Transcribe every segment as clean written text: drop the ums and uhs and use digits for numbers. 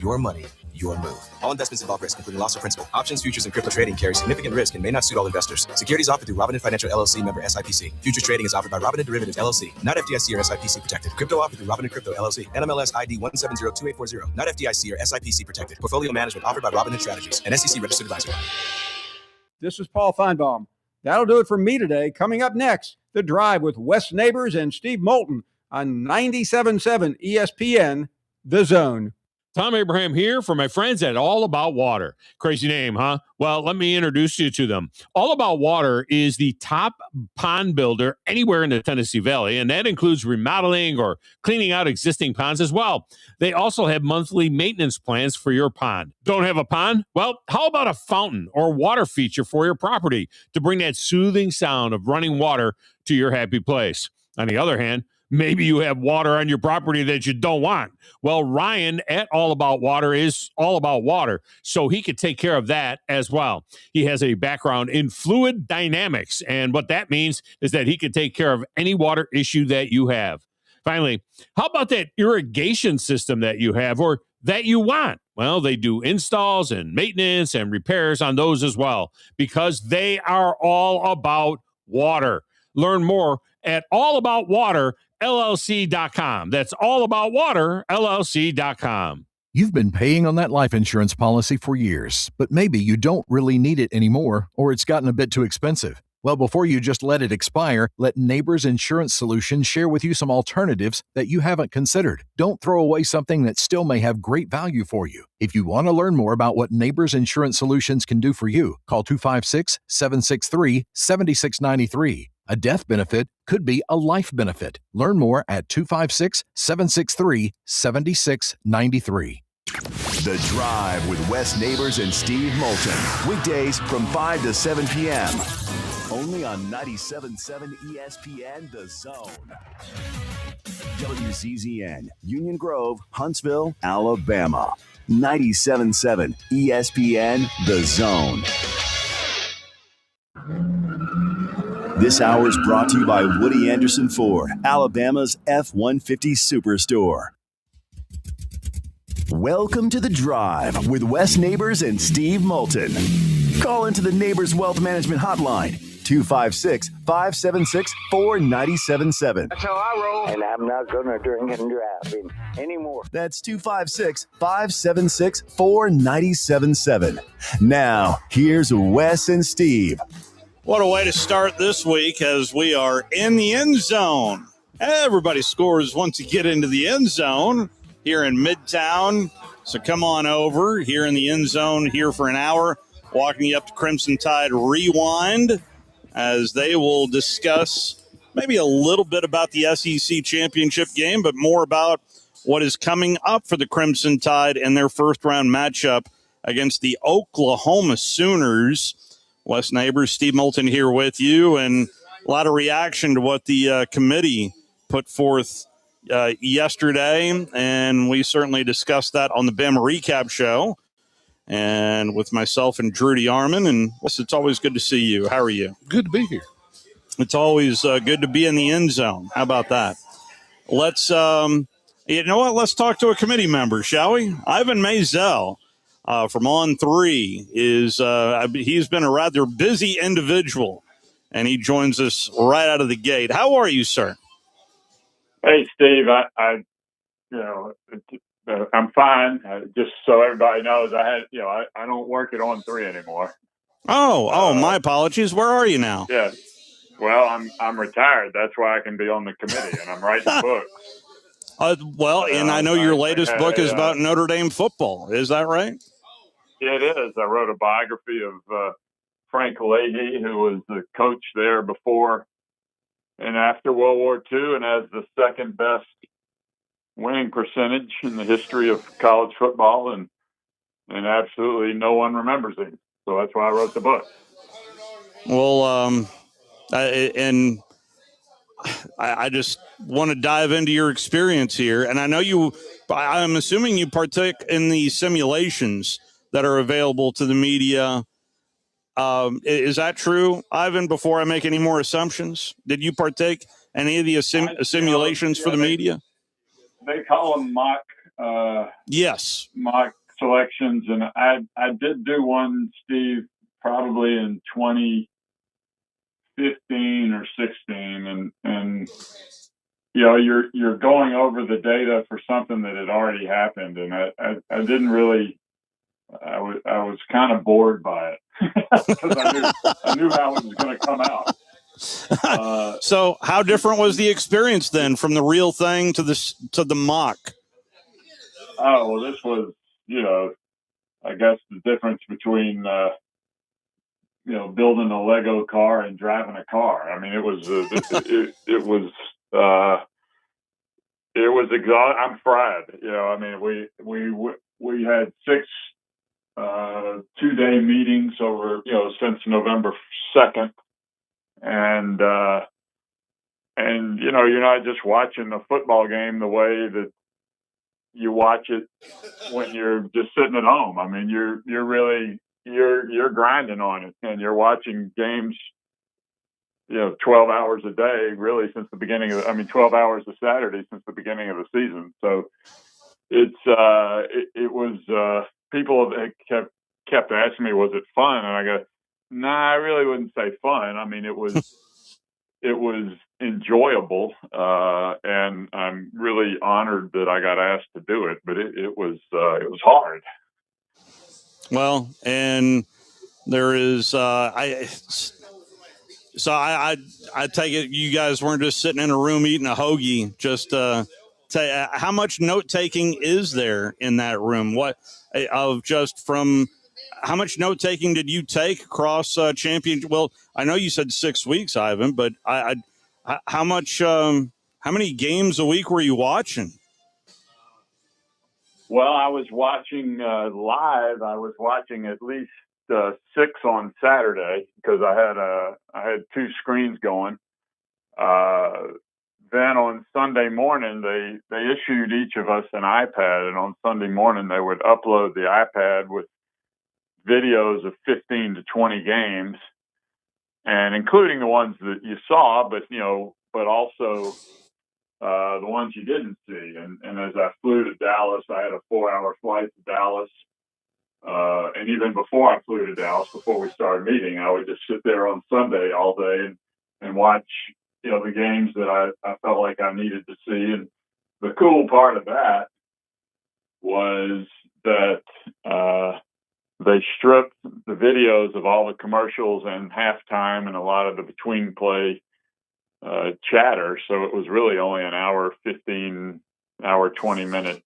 Your money, your move. All investments involve risk, including loss of principal. Options, futures, and crypto trading carry significant risk and may not suit all investors. Securities offered through Robinhood Financial LLC, member SIPC. Futures trading is offered by Robinhood Derivatives LLC, not FDIC or SIPC protected. Crypto offered through Robinhood Crypto LLC, NMLS ID 1702840, not FDIC or SIPC protected. Portfolio management offered by Robinhood Strategies, an SEC registered advisor. This is Paul Feinbaum. That'll do it for me today. Coming up next, The Drive with Wes Neighbors and Steve Moulton on 97.7 ESPN, The Zone. Tom Abraham here for my friends at All About Water. Crazy name, huh? Well, let me introduce you to them. All About Water is the top pond builder anywhere in the Tennessee Valley, and that includes remodeling or cleaning out existing ponds as well. They also have monthly maintenance plans for your pond. Don't have a pond? Well, how about a fountain or water feature for your property to bring that soothing sound of running water to your happy place? On the other hand, maybe you have water on your property that you don't want. Well, Ryan at All About Water is all about water, so he could take care of that as well. He has a background in fluid dynamics, and what that means is that he could take care of any water issue that you have. Finally, how about that irrigation system that you have or that you want? Well, they do installs and maintenance and repairs on those as well because they are all about water. Learn more at allaboutwaterllc.com. That's allaboutwaterllc.com. You've been paying on that life insurance policy for years, but maybe you don't really need it anymore, or it's gotten a bit too expensive. Well, before you just let it expire, let Neighbors Insurance Solutions share with you some alternatives that you haven't considered. Don't throw away something that still may have great value for you. If you want to learn more about what Neighbors Insurance Solutions can do for you, call 256-763-7693. A death benefit could be a life benefit. Learn more at 256-763-7693. The Drive with Wes Neighbors and Steve Moulton. Weekdays from 5 to 7 p.m. Only on 97.7 ESPN, The Zone. WCZN, Union Grove, Huntsville, Alabama. 97.7 ESPN, The Zone. This hour is brought to you by Woody Anderson Ford, Alabama's F-150 Superstore. Welcome to The Drive with Wes Neighbors and Steve Moulton. Call into the Neighbors Wealth Management Hotline, 256-576-4977. That's how I roll. And I'm not going to drink and drive anymore. That's 256-576-4977. Now, here's Wes and Steve. What a way to start this week as we are in the end zone. Everybody scores once you get into the end zone here in Midtowne. So come on over here in the end zone here for an hour, walking you up to Crimson Tide Rewind as they will discuss maybe a little bit about the SEC championship game, but more about what is coming up for the Crimson Tide in their first round matchup against the Oklahoma Sooners. Wes Neighbors, Steve Moulton here with you, and a lot of reaction to what the committee put forth yesterday, and we certainly discussed that on the Bama Recap Show, and with myself and Drew DeArmond, and Wes, it's always good to see you. How are you? Good to be here. It's always good to be in the end zone. How about that? Let's, you know what? Let's talk to a committee member, shall we? Ivan Maisel. From On 3 is he's been a rather busy individual, and he joins us right out of the gate. How are you, sir? Hey, Steve. I'm fine. Just so everybody knows, I don't work at On 3 anymore. Oh, my apologies. Where are you now? Yeah. Well, I'm retired. That's why I can be on the committee, and I'm writing books. And I know your latest book is about Notre Dame football. Is that right? It is. I wrote a biography of Frank Leahy, who was the coach there before and after World War II and has the second best winning percentage in the history of college football, and absolutely no one remembers him. So that's why I wrote the book. Well, I just want to dive into your experience here. And I know I'm assuming you partake in the simulations that are available to the media. Is that true, Ivan, before I make any more assumptions? Did you partake in any of the simulations for the media? They call them mock Yes, mock selections, and I did do one, Steve, probably in 2015 or 16, and you're going over the data for something that had already happened, and I didn't really. I was kind of bored by it because I knew how it was going to come out. So how different was the experience then from the real thing to the mock? Oh, well, this was, I guess the difference between, building a Lego car and driving a car. I mean, it was exhausting. I'm fried. I mean, we had 6 2-day meetings over, since November 2nd. And you're not just watching a football game the way that you watch it when you're just sitting at home. I mean, you're really grinding on it, and you're watching games, 12 hours a day, really, since the beginning of 12 hours a Saturday since the beginning of the season. So it was people kept asking me, was it fun? And I go, nah, I really wouldn't say fun. I mean, it was enjoyable, and I'm really honored that I got asked to do it. But it was hard. Well, and there is I take it you guys weren't just sitting in a room eating a hoagie. Just how much note taking is there in that room? How much note taking did you take across champion? Well, I know you said 6 weeks, Ivan, but how much? How many games a week were you watching? Well, I was watching live. I was watching at least 6 on Saturday because I had 2 screens going. Then on Sunday morning, they issued each of us an iPad, and on Sunday morning they would upload the iPad with videos of 15 to 20 games, and including the ones that you saw, but also the ones you didn't see. And as I flew to Dallas, I had a 4-hour flight to Dallas. And even before I flew to Dallas, before we started meeting, I would just sit there on Sunday all day and watch, the games that I felt like I needed to see. And the cool part of that was that they stripped the videos of all the commercials and halftime and a lot of the between play chatter. So it was really only an hour, 20-minute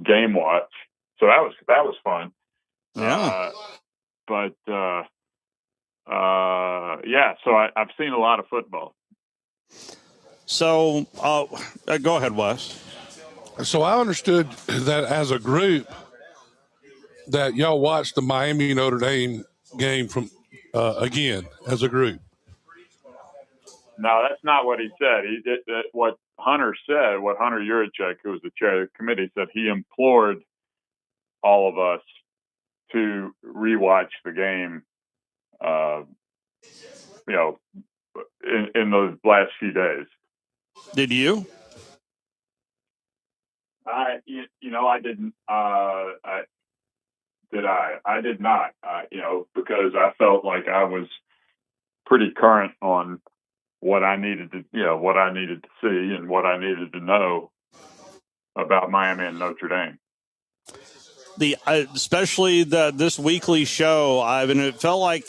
game watch. So that was fun. Yeah. So I've seen a lot of football. So go ahead, Wes. So I understood that as a group that y'all watched the Miami Notre Dame game from again as a group. No, that's not what he said. What Hunter said, what Hunter Yurichek, who was the chair of the committee, said he implored all of us to rewatch the game, in those last few days. Did you? I didn't. I did not. Because I felt like I was pretty current on what I needed to see and what I needed to know about Miami and Notre Dame. Especially this weekly show, Ivan, it felt like,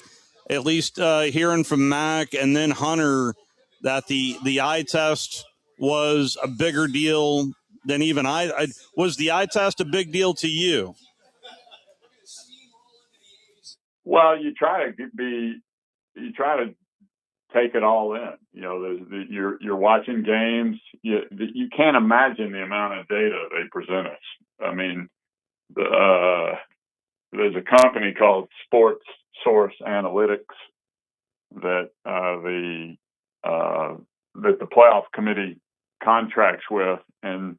at least hearing from Mac and then Hunter, that the eye test was a bigger deal than even I. Was the eye test a big deal to you? Well, you try to take it all in. You're watching games. You can't imagine the amount of data they present us. I mean, there's a company called Sports Source Analytics that the playoff committee contracts with, and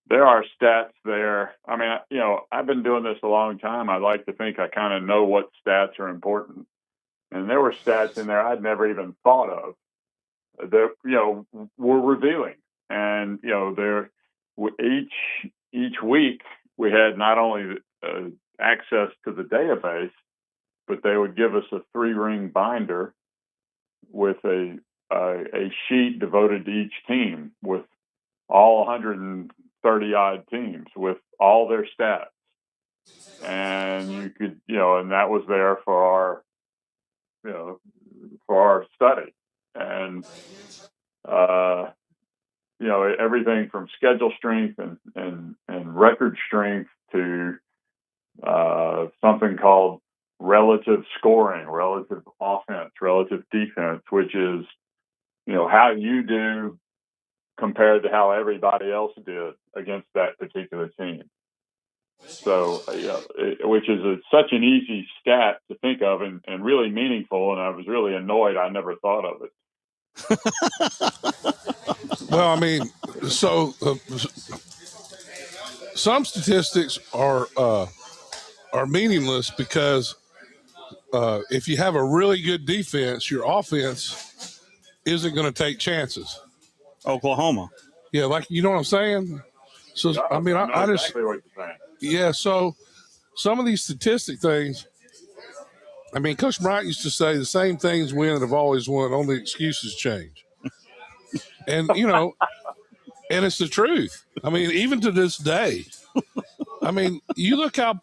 there are stats there. I mean, I've been doing this a long time. I like to think I kind of know what stats are important, and there were stats in there I'd never even thought of that were revealing, and they're each each week we had not only access to the database, but they would give us a 3-ring binder with a sheet devoted to each team with all 130 odd teams with all their stats. And you could, and that was there for our study. And, everything from schedule strength and record strength to something called relative scoring, relative offense, relative defense, which is, how you do compared to how everybody else did against that particular team. So, which is such an easy stat to think of and really meaningful. And I was really annoyed I never thought of it. Well, I mean, so some statistics are meaningless because if you have a really good defense, your offense isn't going to take chances. Oklahoma. Yeah, like, you know what I'm saying? So, Yeah, I mean, I know I just, exactly what you're saying. yeah, so some of these statistic things, I mean, Coach Bryant used to say the same things win that have always won, only excuses change. And, and it's the truth. I mean, even to this day, I mean, you look how,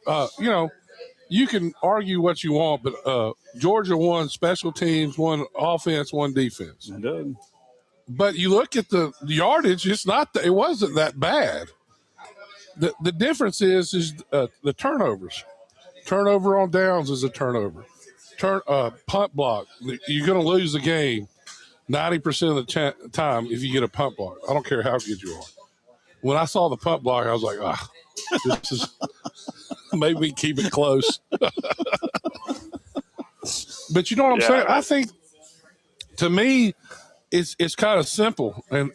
you can argue what you want, but Georgia won special teams, won offense, won defense. I did. But you look at the yardage; it wasn't that bad. The difference is the turnovers. Turnover on downs is a turnover. Punt block. You're going to lose the game 90% of the time if you get a punt block. I don't care how good you are. When I saw the punt block, I was like, this is maybe we keep it close. But you know what I'm saying? I think, to me, it's kind of simple, and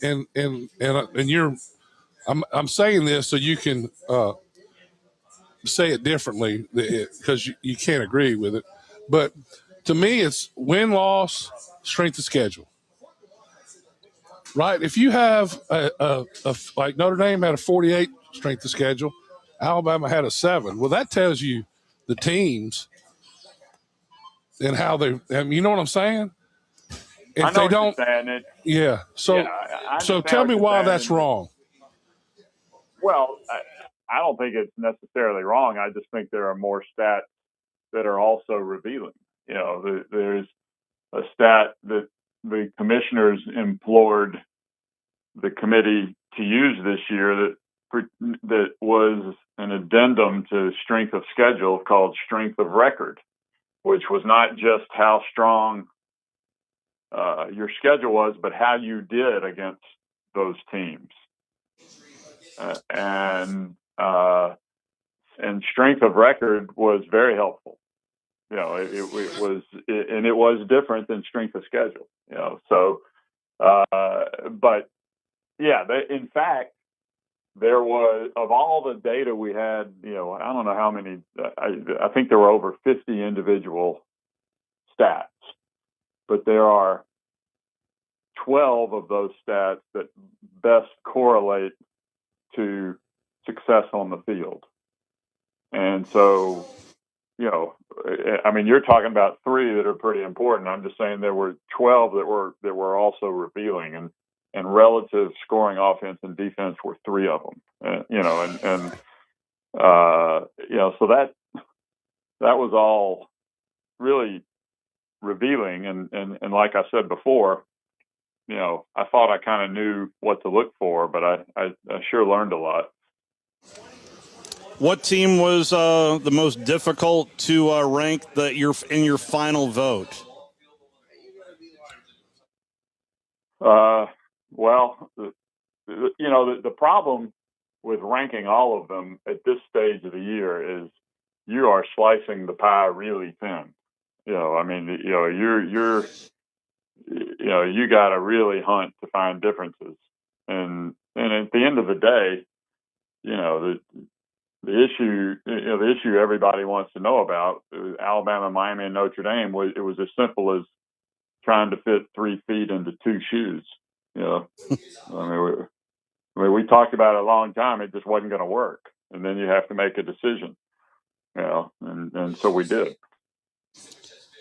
I'm saying this so you can say it differently because you can't agree with it. But to me, it's win, loss, strength of schedule. Right? If you have like Notre Dame had a 48 strength of schedule, Alabama had a 7. Well, that tells you the teams and how and you know what I'm saying? If I know they what don't, you're saying. yeah. So, so tell me why that's wrong. Well, I don't think it's necessarily wrong. I just think there are more stats that are also revealing. There's a stat that the commissioners implored the committee to use this year that was an addendum to strength of schedule called strength of record, which was not just how strong your schedule was, but how you did against those teams. And strength of record was very helpful. It was different than strength of schedule. So, but yeah, in fact, there was, of all the data we had, I don't know how many. I think there were over 50 individual stats, but there are 12 of those stats that best correlate to success on the field. And so, I mean, you're talking about 3 that are pretty important. I'm just saying there were 12 that were also revealing, and relative scoring offense and defense were 3 of them. So that was all really revealing. And like I said before, I thought I kind of knew what to look for, but I sure learned a lot. What team was the most difficult to rank in your final vote? Well, the problem with ranking all of them at this stage of the year is you are slicing the pie really thin. I mean, you got to really hunt to find differences. And at the end of the day, the issue everybody wants to know about, Alabama, Miami, and Notre Dame, it was as simple as trying to fit 3 feet into 2 shoes. I mean, I mean, we talked about it a long time. It just wasn't going to work. And then you have to make a decision, and so we did.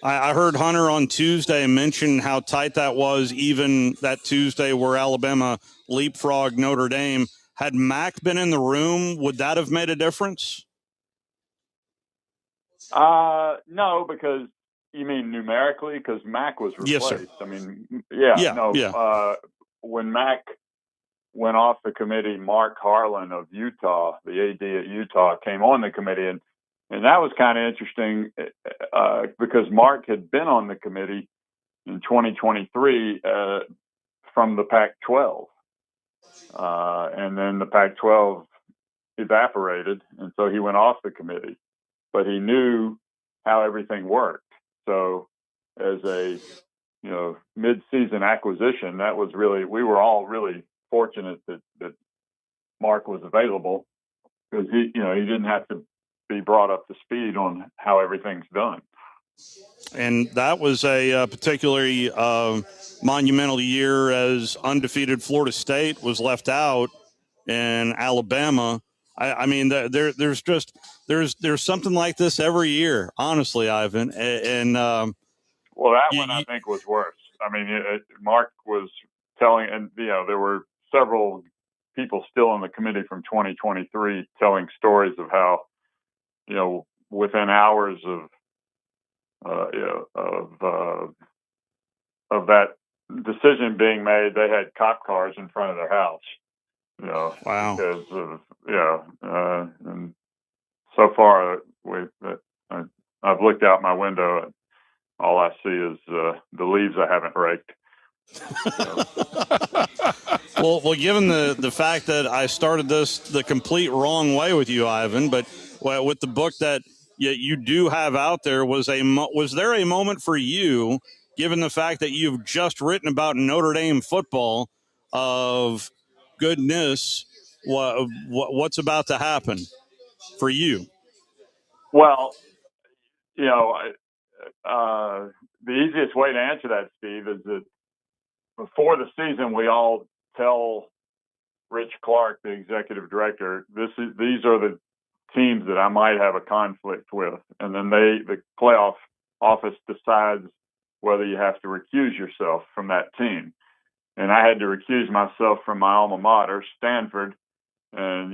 I heard Hunter on Tuesday mention how tight that was, even that Tuesday where Alabama leapfrogged Notre Dame. Had Mac been in the room, would that have made a difference? No, because you mean numerically, because Mac was replaced. Yes, sir. I mean, when Mac went off the committee, Mark Harlan of Utah, the AD at Utah, came on the committee, and that was kind of interesting because Mark had been on the committee in 2023 from the Pac-12, and then the Pac-12 evaporated, and so he went off the committee. But he knew how everything worked. So as a mid-season acquisition, that was really, we were all really fortunate that Mark was available, because he didn't have to be brought up to speed on how everything's done. And that was a particularly monumental year, as undefeated Florida State was left out, and Alabama. I mean, there's something like this every year, honestly, Ivan. And well, that one I think was worse. I mean, Mark was telling, and there were several people still on the committee from 2023 telling stories of how, within hours of that decision being made, they had cop cars in front of their house. Wow. Because of and so far I've looked out my window and all I see is the leaves I haven't raked. Well, given the fact that I started this the complete wrong way with you, Ivan, but with the book that you do have out there, was there a moment for you, given the fact that you've just written about Notre Dame football, of goodness, what's about to happen for you? Well, the easiest way to answer that, Steve, is that before the season, we all tell Rich Clark, the executive director, these are the teams that I might have a conflict with, and then the playoff office decides whether you have to recuse yourself from that team. And I had to recuse myself from my alma mater, Stanford, and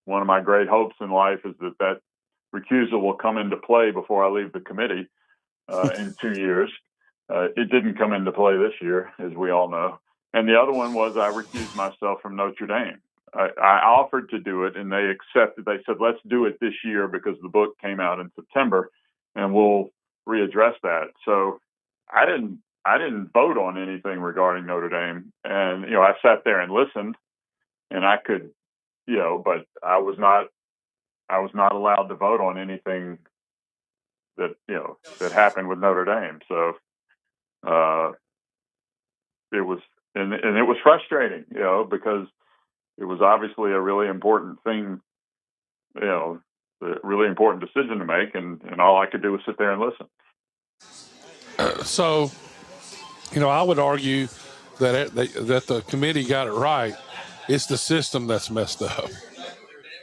one of my great hopes in life is that recusal will come into play before I leave the committee in 2 years. It didn't come into play this year, as we all know. And the other one was I recused myself from Notre Dame. I offered to do it, and they accepted. They said, let's do it this year because the book came out in September, and we'll readdress that. So I didn't vote on anything regarding Notre Dame. And, I sat there and listened, and I could, but I was not allowed to vote on anything that happened with Notre Dame. So it was, and it was frustrating, because it was obviously a really important thing, a really important decision to make, and all I could do was sit there and listen. So, I would argue that the committee got it right. It's the system that's messed up,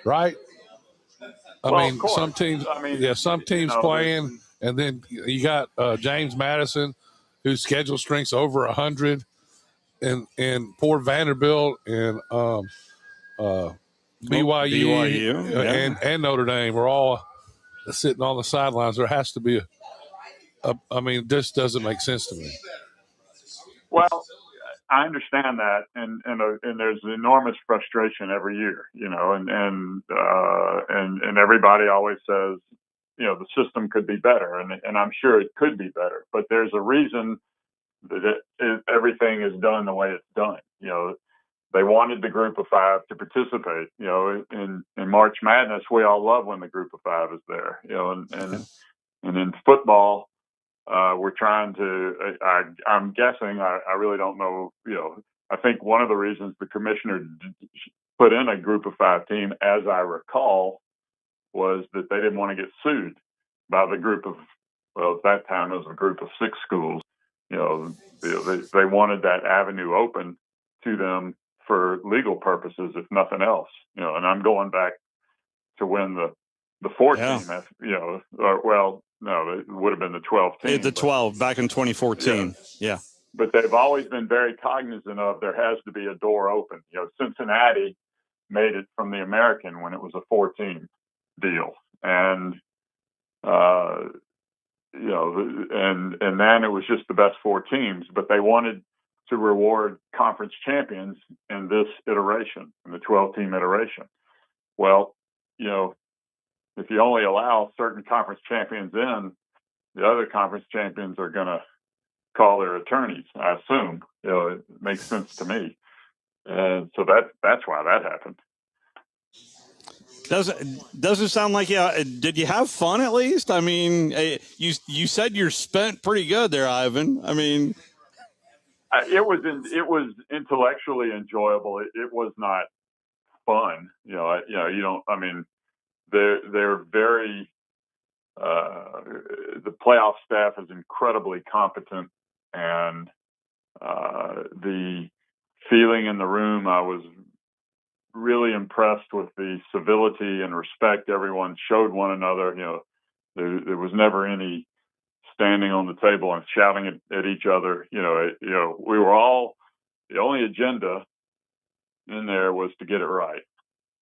right? I mean, some teams, playing, and then you got James Madison, whose schedule strength's over 100, and poor Vanderbilt and BYU, and Notre Dame are all sitting on the sidelines. There has to be this doesn't make sense to me. Well, I understand that, and there's enormous frustration every year, and everybody always says, the system could be better, and I'm sure it could be better, but there's a reason that everything is done the way it's done. They wanted the Group of Five to participate. In March Madness, we all love when the Group of Five is there. And in football, we're trying to. I'm guessing. I really don't know. I think one of the reasons the commissioner put in a Group of Five team, as I recall, was that they didn't want to get sued by the group of. Well, at that time it was a group of 6 schools. They wanted that avenue open to them for legal purposes, if nothing else. And I'm going back to when the 4 team has, no, it would have been the 12 team. The 12 back in 2014. Yeah. But they've always been very cognizant of there has to be a door open. Cincinnati made it from the American when it was a 4-team deal. And, and then it was just the best 4 teams, but they wanted to reward conference champions in this iteration, in the 12-team iteration. Well, if you only allow certain conference champions in, the other conference champions are going to call their attorneys, I assume. It makes sense to me. And so that's why that happened. Doesn't sound like did you have fun at least? I mean, you said you're spent pretty good there, Ivan. I mean, it was intellectually enjoyable. It was not fun. You don't. I mean, they're very. The playoff staff is incredibly competent, and the feeling in the room, I was really impressed with the civility and respect everyone showed one another. There was never any standing on the table and shouting at each other. We were all, the only agenda in there was to get it right.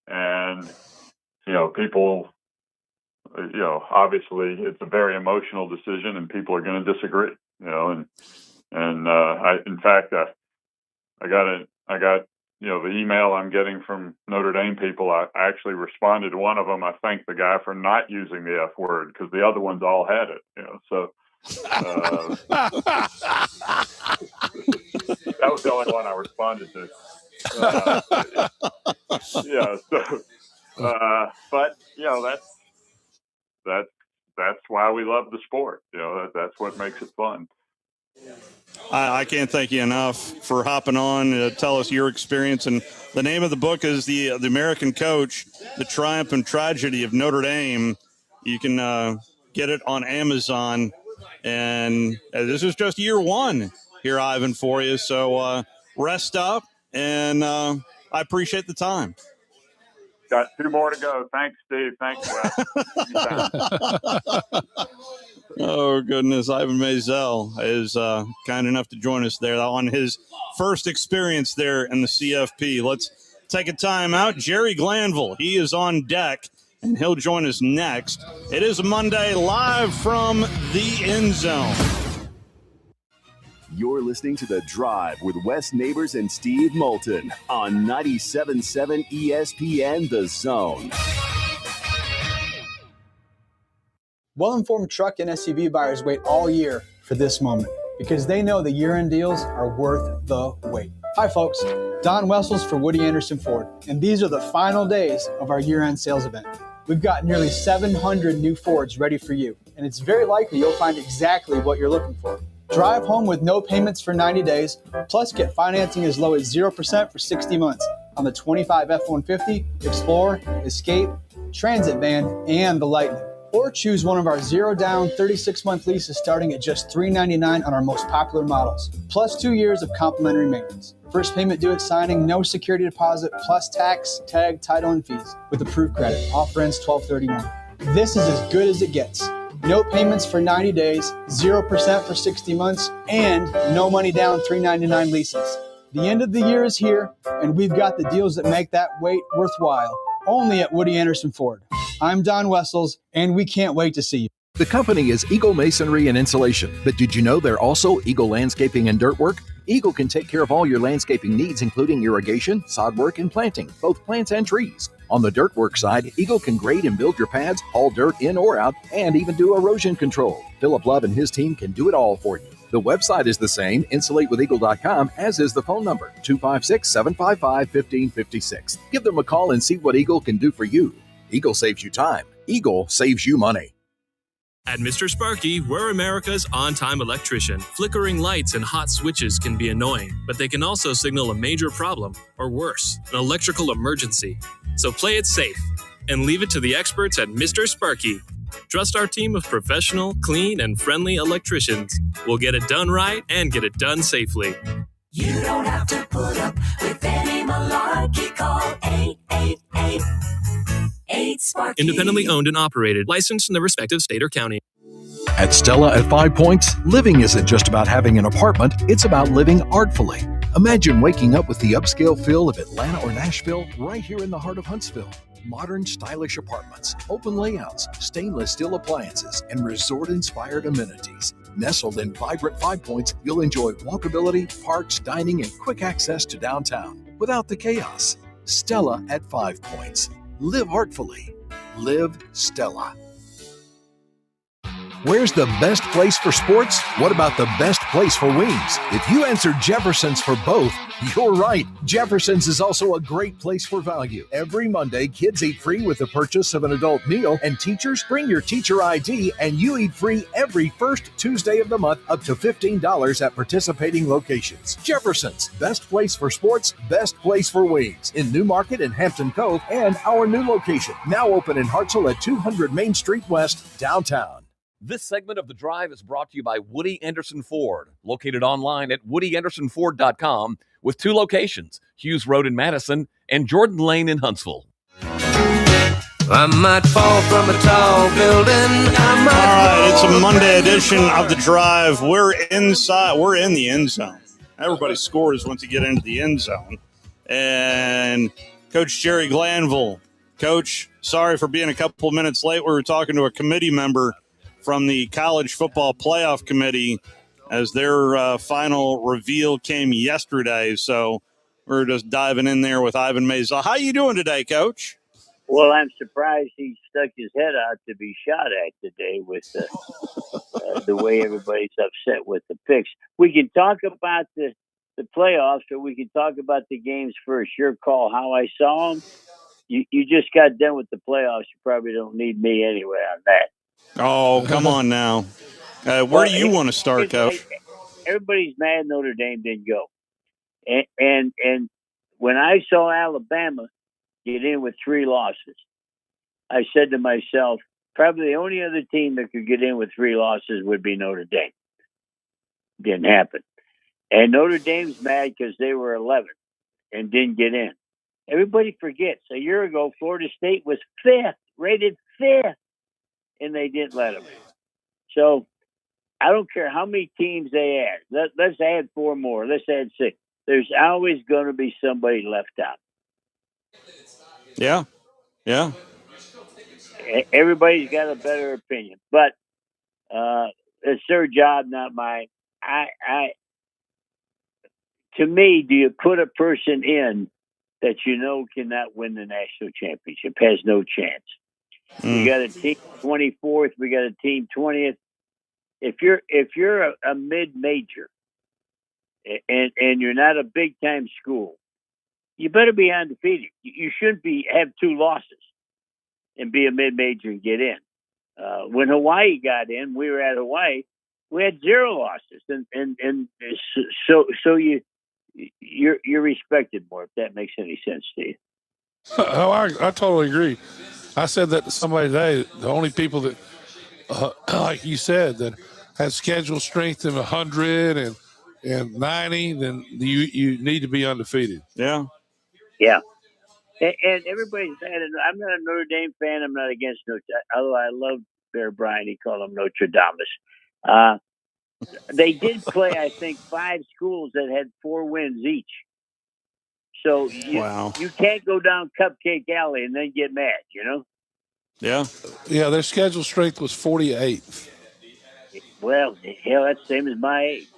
And, people, obviously it's a very emotional decision and people are going to disagree, I got the email I'm getting from Notre Dame people. I actually responded to one of them. I thanked the guy for not using the F word because the other ones all had it, so that was the only one I responded to. But that's why we love the sport. That's what makes it fun. I can't thank you enough for hopping on to tell us your experience. And the name of the book is the American Coach, The Triumph and Tragedy of Notre Dame. You can get it on Amazon. And this is just year 1 here, Ivan, for you. So rest up, and I appreciate the time. Got 2 more to go. Thanks, Steve. Thanks, Wes. Oh, goodness. Ivan Maisel is kind enough to join us there on his first experience there in the CFP. Let's take a time out. Jerry Glanville, he is on deck, and he'll join us next. It is Monday, live from the End Zone. You're listening to The Drive with Wes Neighbors and Steve Moulton on 97.7 ESPN The Zone. Well-informed truck and SUV buyers wait all year for this moment because they know the year-end deals are worth the wait. Hi, folks. Don Wessels for Woody Anderson Ford, and these are the final days of our year-end sales event. We've got nearly 700 new Fords ready for you, and it's very likely you'll find exactly what you're looking for. Drive home with no payments for 90 days, plus get financing as low as 0% for 60 months on the 25 F-150, Explorer, Escape, Transit Van, and the Lightning. Or choose one of our 0-down 36-month leases starting at just $399 on our most popular models, plus 2 years of complimentary maintenance. First payment due at signing, no security deposit, plus tax, tag, title, and fees with approved credit. Offer ends 12/31. This is as good as it gets. No payments for 90 days, 0% for 60 months, and no money down $399 leases. The end of the year is here, and we've got the deals that make that wait worthwhile. Only at Woody Anderson Ford. I'm Don Wessels, and we can't wait to see you. The company is Eagle Masonry and Insulation, but did you know they're also Eagle Landscaping and Dirt Work? Eagle can take care of all your landscaping needs, including irrigation, sod work, and planting, both plants and trees. On the dirt work side, Eagle can grade and build your pads, haul dirt in or out, and even do erosion control. Philip Love and his team can do it all for you. The website is the same, insulatewitheagle.com, as is the phone number, 256-755-1556. Give them a call and see what Eagle can do for you. Eagle saves you time. Eagle saves you money. At Mr. Sparky, we're America's on-time electrician. Flickering lights and hot switches can be annoying, but they can also signal a major problem, or worse, an electrical emergency. So play it safe and leave it to the experts at Mr. Sparky. Trust our team of professional, clean, and friendly electricians. We'll get it done right and get it done safely. You don't have to put up with any malarkey. Call 888-8-SPARKY. Independently owned and operated. Licensed in the respective state or county. At Stella at 5 Points, living isn't just about having an apartment, it's about living artfully. Imagine waking up with the upscale feel of Atlanta or Nashville right here in the heart of Huntsville. Modern, stylish apartments, open layouts, stainless steel appliances, and resort-inspired amenities. Nestled in vibrant 5 Points, you'll enjoy walkability, parks, dining, and quick access to downtown without the chaos. Stella at 5 Points. Live artfully. Live Stella. Where's the best place for sports? What about the best place for wings? If you answered Jefferson's for both, you're right. Jefferson's is also a great place for value. Every Monday, kids eat free with the purchase of an adult meal, and teachers bring your teacher ID, and you eat free every first Tuesday of the month, up to $15 at participating locations. Jefferson's, best place for sports, best place for wings. In New Market and Hampton Cove, and our new location, now open in Hartselle at 200 Main Street West, downtown. This segment of The Drive is brought to you by Woody Anderson Ford, located online at woodyAndersonFord.com with 2 locations, Hughes Road in Madison and Jordan Lane in Huntsville. I might fall from a tall building. All right, it's a Monday edition of The Drive. We're inside. We're in the end zone. Everybody scores once you get into the end zone. And Coach Jerry Glanville. Coach, sorry for being a couple minutes late. We were talking to a committee member from the College Football Playoff Committee as their final reveal came yesterday. So we're just diving in there with Ivan Maisel. How you doing today, Coach? Well, I'm surprised he stuck his head out to be shot at today with the way everybody's upset with the picks. We can talk about the playoffs, or we can talk about the games first. Your call. How I saw them. You just got done with the playoffs. You probably don't need me anyway on that. Oh, come on now. Where do you want to start, Coach? Everybody's mad Notre Dame didn't go. And when I saw Alabama get in with 3 losses, I said to myself, probably the only other team that could get in with 3 losses would be Notre Dame. Didn't happen. And Notre Dame's mad because they were 11 and didn't get in. Everybody forgets, a year ago, Florida State was 5th, rated 5th. And they didn't let them. So I don't care how many teams they add. Let's add 4 more. Let's add 6. There's always going to be somebody left out. Yeah. Everybody's got a better opinion, but it's their job, not mine. To me, do you put a person in that you know cannot win the national championship? Has no chance. We got a team 24th. We got a team 20th. If you're a mid-major and you're not a big-time school, you better be undefeated. You shouldn't have 2 losses and be a mid-major and get in. When Hawaii got in, we were at Hawaii. We had 0 losses, and so you're respected more. If that makes any sense to you. Oh, I totally agree. I said that to somebody today. The only people that, like you said, that has schedule strength in 100 and 90, then you need to be undefeated. Yeah. And everybody's mad. I'm not a Notre Dame fan. I'm not against Notre Dame. Although I love Bear Bryant. He called him Notre Dame. They did play, I think, 5 schools that had 4 wins each. So you can't go down Cupcake Alley and then get mad, you know? Yeah, their schedule strength was 48th. Well, hell, that's the same as my age.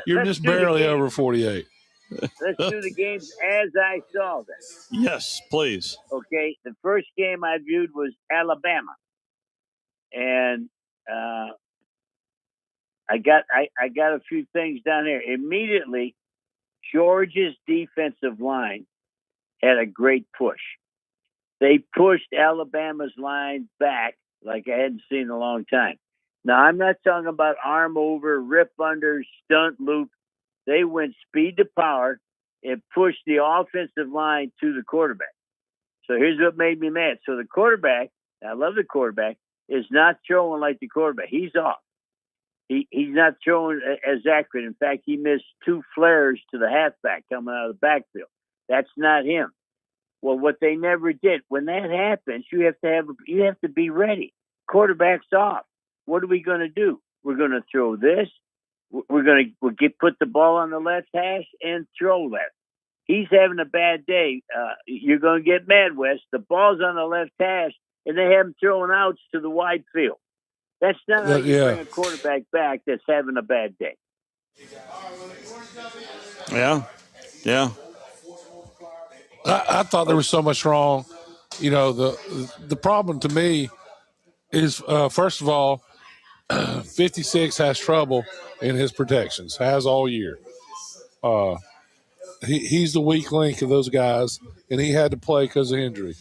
You're just barely over 48. Let's do the games as I saw them. Yes, please. Okay, the first game I viewed was Alabama. And I got a few things down here. Immediately, Georgia's defensive line had a great push. They pushed Alabama's line back like I hadn't seen in a long time. Now, I'm not talking about arm over, rip under, stunt loop. They went speed to power and pushed the offensive line to the quarterback. So here's what made me mad. So the quarterback, I love the quarterback, is not throwing like the quarterback. He's off. He's not throwing as accurate. In fact, he missed 2 flares to the halfback coming out of the backfield. That's not him. Well, what they never did, when that happens, you have to be ready. Quarterback's off. What are we going to do? We're going to throw this. We're going to put the ball on the left hash and throw left. He's having a bad day. You're going to get mad, Wes. The ball's on the left hash, and they have him throwing outs to the wide field. That's not how you bring a quarterback back that's having a bad day. Yeah. I thought there was so much wrong. You know, the problem to me is, first of all, 56 has trouble in his protections, has all year. He's the weak link of those guys, and he had to play because of injury.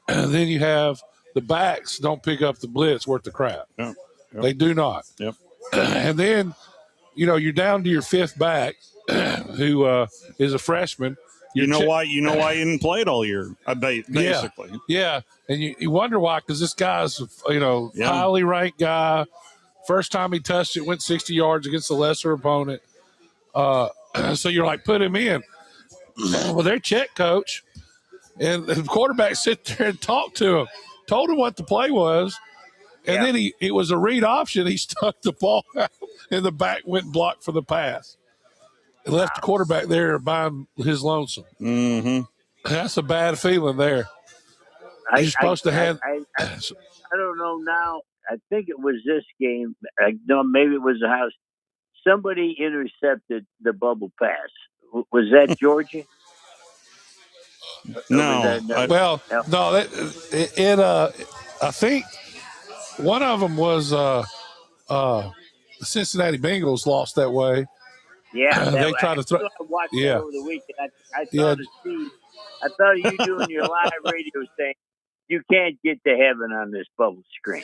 And then you have the backs don't pick up the blitz worth the crap. Yep. They do not. Yep. And then, you know, you're down to your 5th back, who is a freshman. You know why he didn't play it all year, basically. Yeah. And you wonder why, because this guy's, highly ranked guy. First time he touched it, went 60 yards against a lesser opponent. So you're like, put him in. Well, their check coach and the quarterback sit there and talk to him, told him what the play was. And then it was a read option. He stuck the ball out, and the back went and blocked for the pass. And left the quarterback there by his lonesome. Mm-hmm. That's a bad feeling there. You're supposed to have. I don't know now. I think it was this game. No, maybe it was the house. Somebody intercepted the bubble pass. Was that Georgia? No. I think one of them was the Cincinnati Bengals lost that way. Yeah, they tried to throw. I watched that over the weekend. I thought of Steve. I thought of you doing your live radio saying you can't get to heaven on this bubble screen.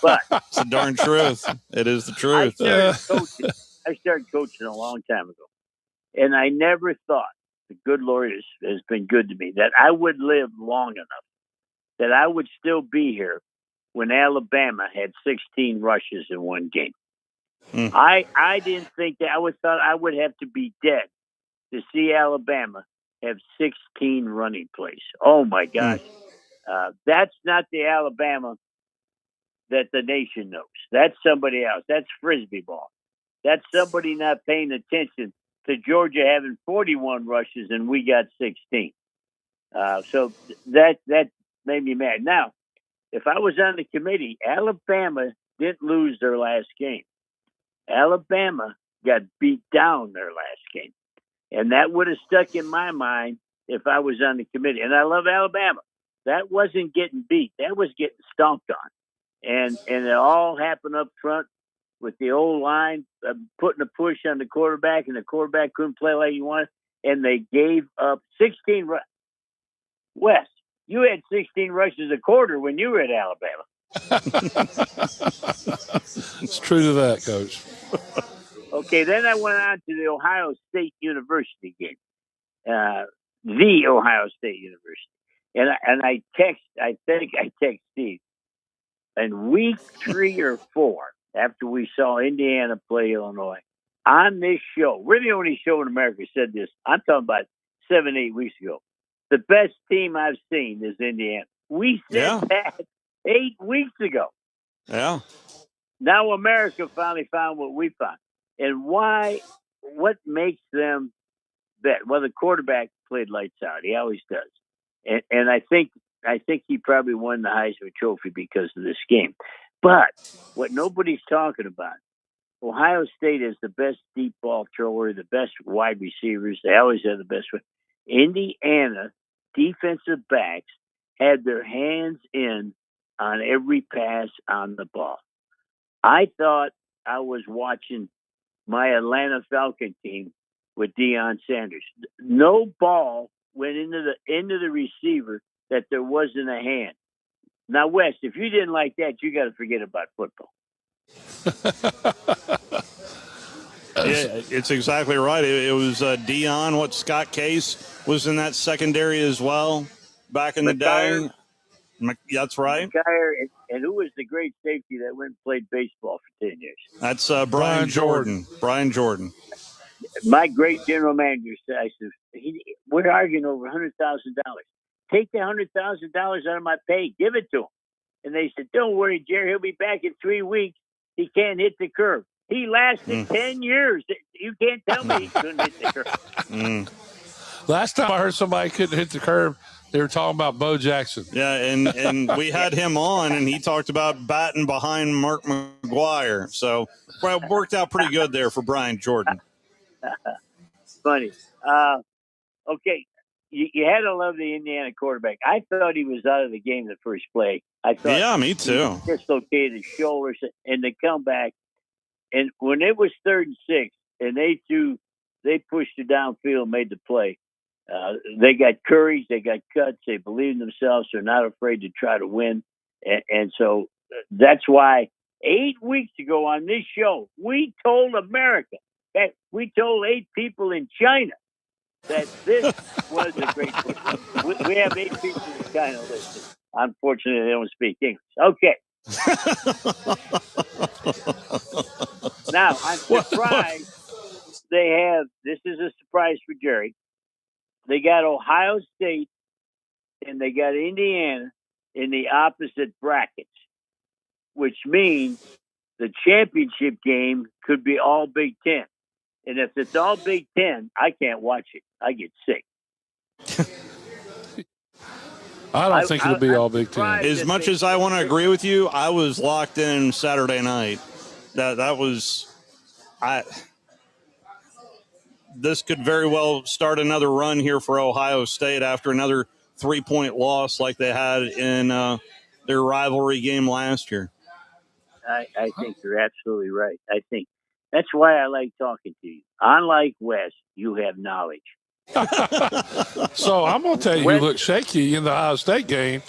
But it's the darn truth. It is the truth. I started coaching a long time ago, and I never thought, the good Lord has been good to me, that I would live long enough, that I would still be here when Alabama had 16 rushes in one game. I didn't think that. I thought I would have to be dead to see Alabama have 16 running plays. Oh, my gosh. That's not the Alabama that the nation knows. That's somebody else. That's Frisbee ball. That's somebody not paying attention to Georgia having 41 rushes and we got 16. So that made me mad. Now, if I was on the committee, Alabama didn't lose their last game. Alabama got beat down their last game. And that would have stuck in my mind if I was on the committee. And I love Alabama. That wasn't getting beat. That was getting stomped on. And it all happened up front with the old line putting a push on the quarterback, and the quarterback couldn't play like he wanted. And they gave up 16 rushes. Wes, you had 16 rushes a quarter when you were at Alabama. It's true to that, Coach. Okay, then I went on to the Ohio State University game, the Ohio State University, and I think I text Steve. In week 3 or 4, after we saw Indiana play Illinois, on this show, we're the only show in America said this. I'm talking about 7-8 weeks ago. The best team I've seen is Indiana. We said that 8 weeks ago. Yeah. Now America finally found what we found. And what makes them bet? Well, the quarterback played lights out. He always does. And I think he probably won the Heisman Trophy because of this game. But what nobody's talking about, Ohio State is the best deep ball thrower, the best wide receivers. They always have the best one. Indiana defensive backs had their hands in on every pass on the ball. I thought I was watching my Atlanta Falcon team with Deion Sanders. No ball went into the receiver that there wasn't a hand. Now, Wes, if you didn't like that, you got to forget about football. Yeah, it's exactly right. It was Deion. Scott Case was in that secondary as well back in the day. That's right. McGuire And who was the great safety that went and played baseball for 10 years? That's Brian Jordan. Brian Jordan. My great general manager said, I said, we're arguing over $100,000. Take the $100,000 out of my pay. Give it to him. And they said, don't worry, Jerry. He'll be back in 3 weeks. He can't hit the curve. He lasted 10 years. You can't tell me he couldn't hit the curve. Last time I heard somebody couldn't hit the curve, they were talking about Bo Jackson. Yeah, and we had him on, and he talked about batting behind Mark McGwire. So, well, it worked out pretty good there for Brian Jordan. Funny. Okay, you had to love the Indiana quarterback. I thought he was out of the game the first play. I thought, yeah, me too. He dislocated his shoulders, and they come back. And when it was 3rd and 6, and they pushed it downfield, made the play. They got courage, they got guts, they believe in themselves, they're not afraid to try to win. And so that's why 8 weeks ago on this show, we told America, that we told 8 people in China that this was a great book. We have 8 people in China listening. Unfortunately, they don't speak English. Okay. Now, I'm surprised they have, this is a surprise for Jerry, they got Ohio State and they got Indiana in the opposite brackets, which means the championship game could be all Big Ten. And if it's all Big Ten, I can't watch it. I get sick. I don't think it'll be all Big Ten. As much as I want to agree with you, I was locked in Saturday night. That was this could very well start another run here for Ohio State after another 3-point loss like they had in their rivalry game last year. I think you're absolutely right. I think that's why I like talking to you. Unlike Wes, you have knowledge. So I'm going to tell you who looked shaky in the Ohio State game.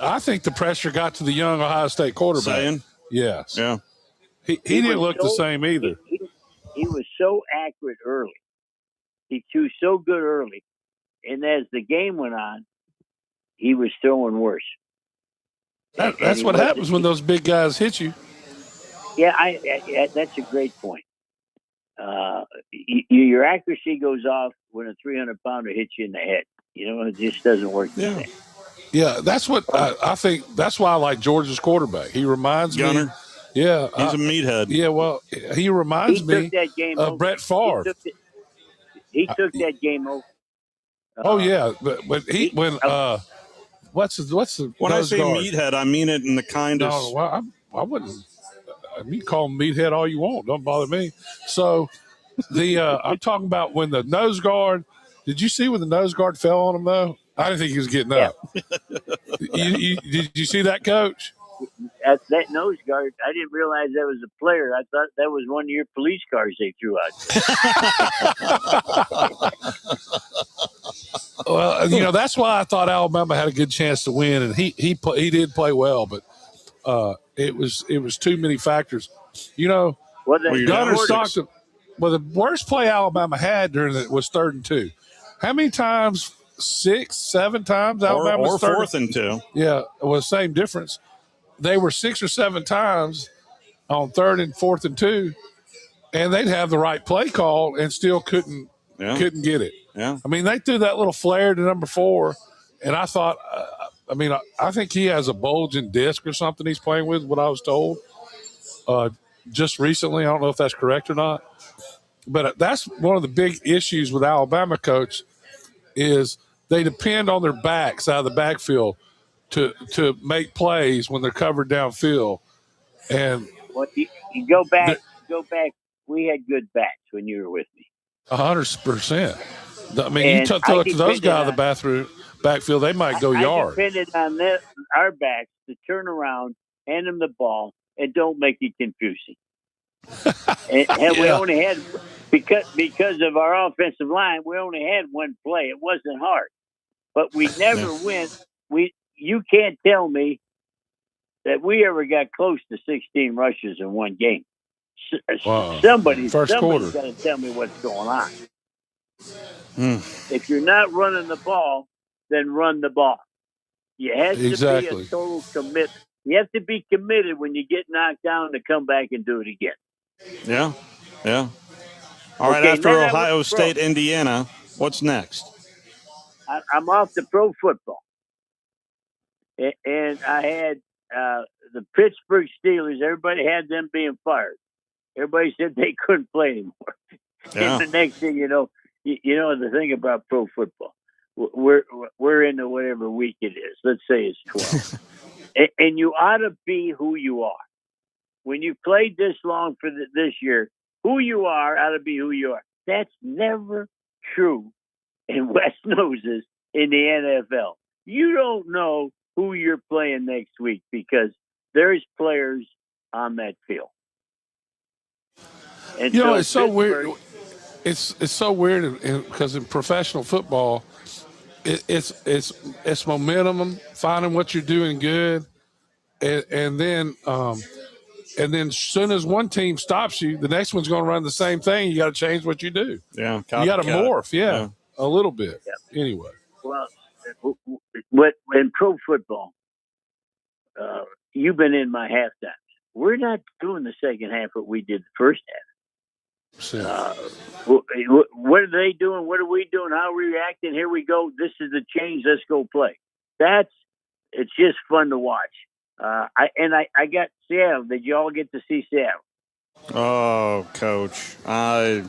I think the pressure got to the young Ohio State quarterback. Saying? Yes. Yeah. He didn't look the same either. He was so accurate early. He threw so good early. And as the game went on, he was throwing worse. That's what happens when those big guys hit you. Yeah, that's a great point. Your accuracy goes off when a 300-pounder hits you in the head. You know, it just doesn't work the same. Yeah, that's what I think. That's why I like Georgia's quarterback. He reminds Gunner. me. Yeah, he's a meathead. Yeah, well, he reminds me of Brett Favre. He took that game over. Oh yeah, but what's the when I nose say guard? meathead, I mean it in the kindest. No, well, I wouldn't. I mean, call him meathead all you want. Don't bother me. So I'm talking about when the nose guard. Did you see when the nose guard fell on him though? I didn't think he was getting up. Did you see that, Coach? That nose guard, I didn't realize that was a player. I thought that was one of your police cars they threw out. Well, you know, that's why I thought Alabama had a good chance to win, and he did play well, but it was too many factors. You know, Gunner Stockton. Well, the worst play Alabama had during it was 3rd and 2. How many times? 6, 7 times Alabama or was 3rd 4th and 2. Yeah, it was the same difference. They were 6 or 7 times on 3rd and 4th and 2, and they'd have the right play call and still couldn't get it. Yeah, I mean, they threw that little flare to number 4, and I thought, I think he has a bulging disc or something he's playing with. What I was told just recently, I don't know if that's correct or not, but that's one of the big issues with Alabama, Coach, is they depend on their backs out of the backfield to make plays when they're covered downfield. And you go back. We had good backs when you were with me. 100%. I mean, you throw it to those guys in the backfield, they might go yard. I depended on our backs to turn around, hand them the ball, and don't make it confusing. and we only had because of our offensive line, we only had one play. It wasn't hard, but we never went. You can't tell me that we ever got close to 16 rushes in one game. Wow. Somebody's got quarter. to tell me what's going on. If you're not running the ball, then run the ball. You have to be a total commitment. You have to be committed when you get knocked down to come back and do it again. Yeah, yeah. All right, after Ohio State, Indiana, what's next? I'm off to pro football. And I had the Pittsburgh Steelers. Everybody had them being fired. Everybody said they couldn't play anymore. Yeah. And the next thing you know the thing about pro football, we're into whatever week it is. Let's say it's 12. and you ought to be who you are. When you played this long for this year, who you are ought to be who you are. That's never true. And Wes knows this in the NFL. You don't know who you're playing next week because there's players on that field. And you know, it's so weird. It's so weird because in professional football, it's momentum, finding what you're doing good, and then as soon as one team stops you, the next one's going to run the same thing. You got to change what you do. Yeah, you got to morph. Yeah, a little bit. Yeah. Anyway, well, what in pro football, you've been in my halftime. We're not doing the second half what we did the first half. What are they doing? What are we doing? How are we reacting? Here we go. This is the change. Let's go play. It's just fun to watch. I got Seattle. Did you all get to see Seattle? Oh, Coach, I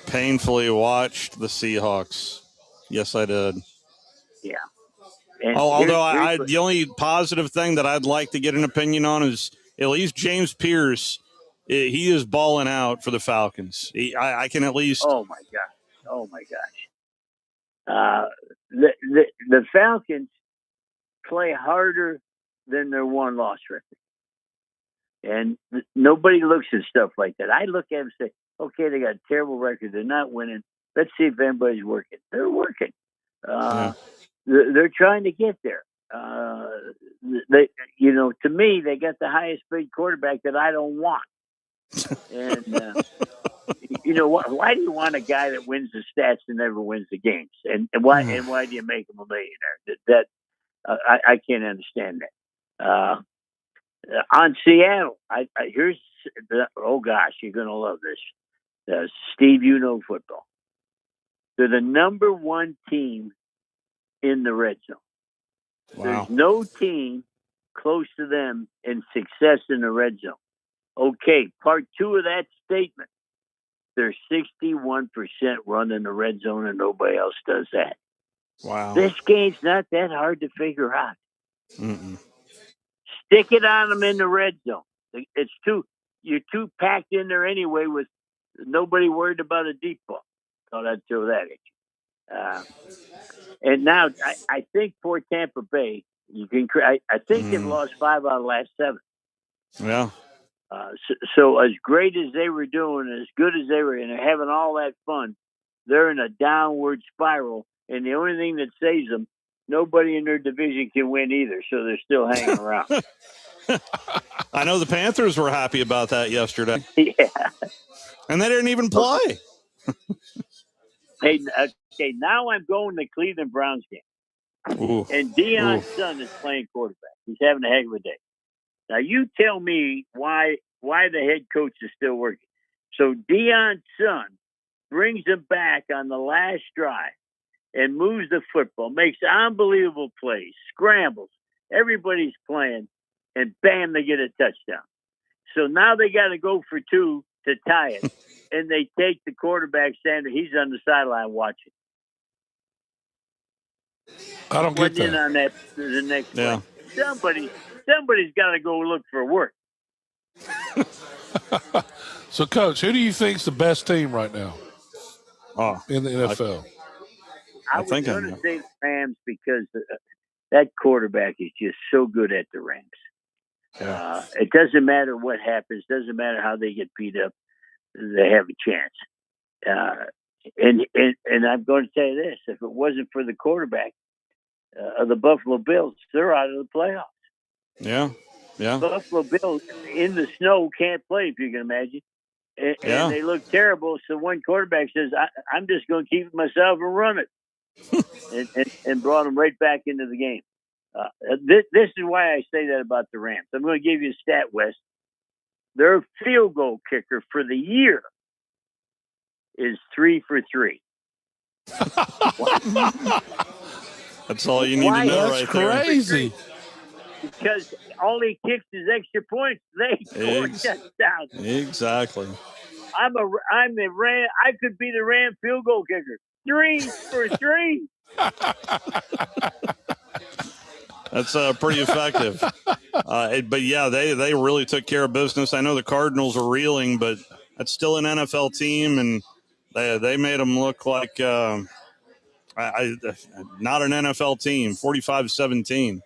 painfully watched the Seahawks. Yes, I did. Yeah. And although the only positive thing that I'd like to get an opinion on is at least James Pierce. He is balling out for the Falcons. I can at least. Oh my gosh! The Falcons play harder than their one-loss record, and nobody looks at stuff like that. I look at them and say, "Okay, they got a terrible record. They're not winning. Let's see if anybody's working. They're working. They're trying to get there. To me, they got the highest paid quarterback that I don't want." And why do you want a guy that wins the stats and never wins the games? And why do you make him a millionaire? I can't understand that. On Seattle, here's oh gosh, you're gonna love this. Steve, you know football. They're the number one team in the red zone. Wow. There's no team close to them in success in the red zone. Okay, part two of that statement. They're 61% run in the red zone, and nobody else does that. Wow. This game's not that hard to figure out. Mm-mm. Stick it on them in the red zone. You're too packed in there anyway with nobody worried about a deep ball. Thought I'd throw that at you. And now I think for Tampa Bay, you can. I think they've lost 5 out of the last 7. Yeah. So as great as they were doing, as good as they were, and they're having all that fun, they're in a downward spiral. And the only thing that saves them, nobody in their division can win either. So they're still hanging around. I know the Panthers were happy about that yesterday. Yeah. And they didn't even play. Hey, okay, now I'm going to Cleveland Browns game. Ooh. And Deion's son is playing quarterback. He's having a heck of a day. Now, you tell me why the head coach is still working. So Deion's son brings him back on the last drive and moves the football, makes unbelievable plays, scrambles. Everybody's playing, and bam, they get a touchdown. So now they got to go for 2 to tie it, and they take the quarterback standard. He's on the sideline watching. I don't get that. In on that the next play. Somebody's got to go look for work. So, Coach, who do you think's the best team right now in the NFL? I was going to say the Rams because that quarterback is just so good at the Rams. Yeah. It doesn't matter what happens. Doesn't matter how they get beat up. They have a chance. And I'm going to say this: if it wasn't for the quarterback of the Buffalo Bills, they're out of the playoffs. Yeah. Yeah. Buffalo Bills in the snow can't play, if you can imagine. And they look terrible. So one quarterback says, I'm just going to keep it myself and run it. and brought them right back into the game. This is why I say that about the Rams. I'm going to give you a stat, Wes. Their field goal kicker for the year is 3 for 3. That's all you need to know right there. That's crazy. Because all he kicks is extra points. They score touchdowns. Exactly. I'm the Ram. I could be the Ram field goal kicker. 3 for 3. That's pretty effective. But yeah, they really took care of business. I know the Cardinals are reeling, but that's still an NFL team, and they made them look like not an NFL team. 45-17.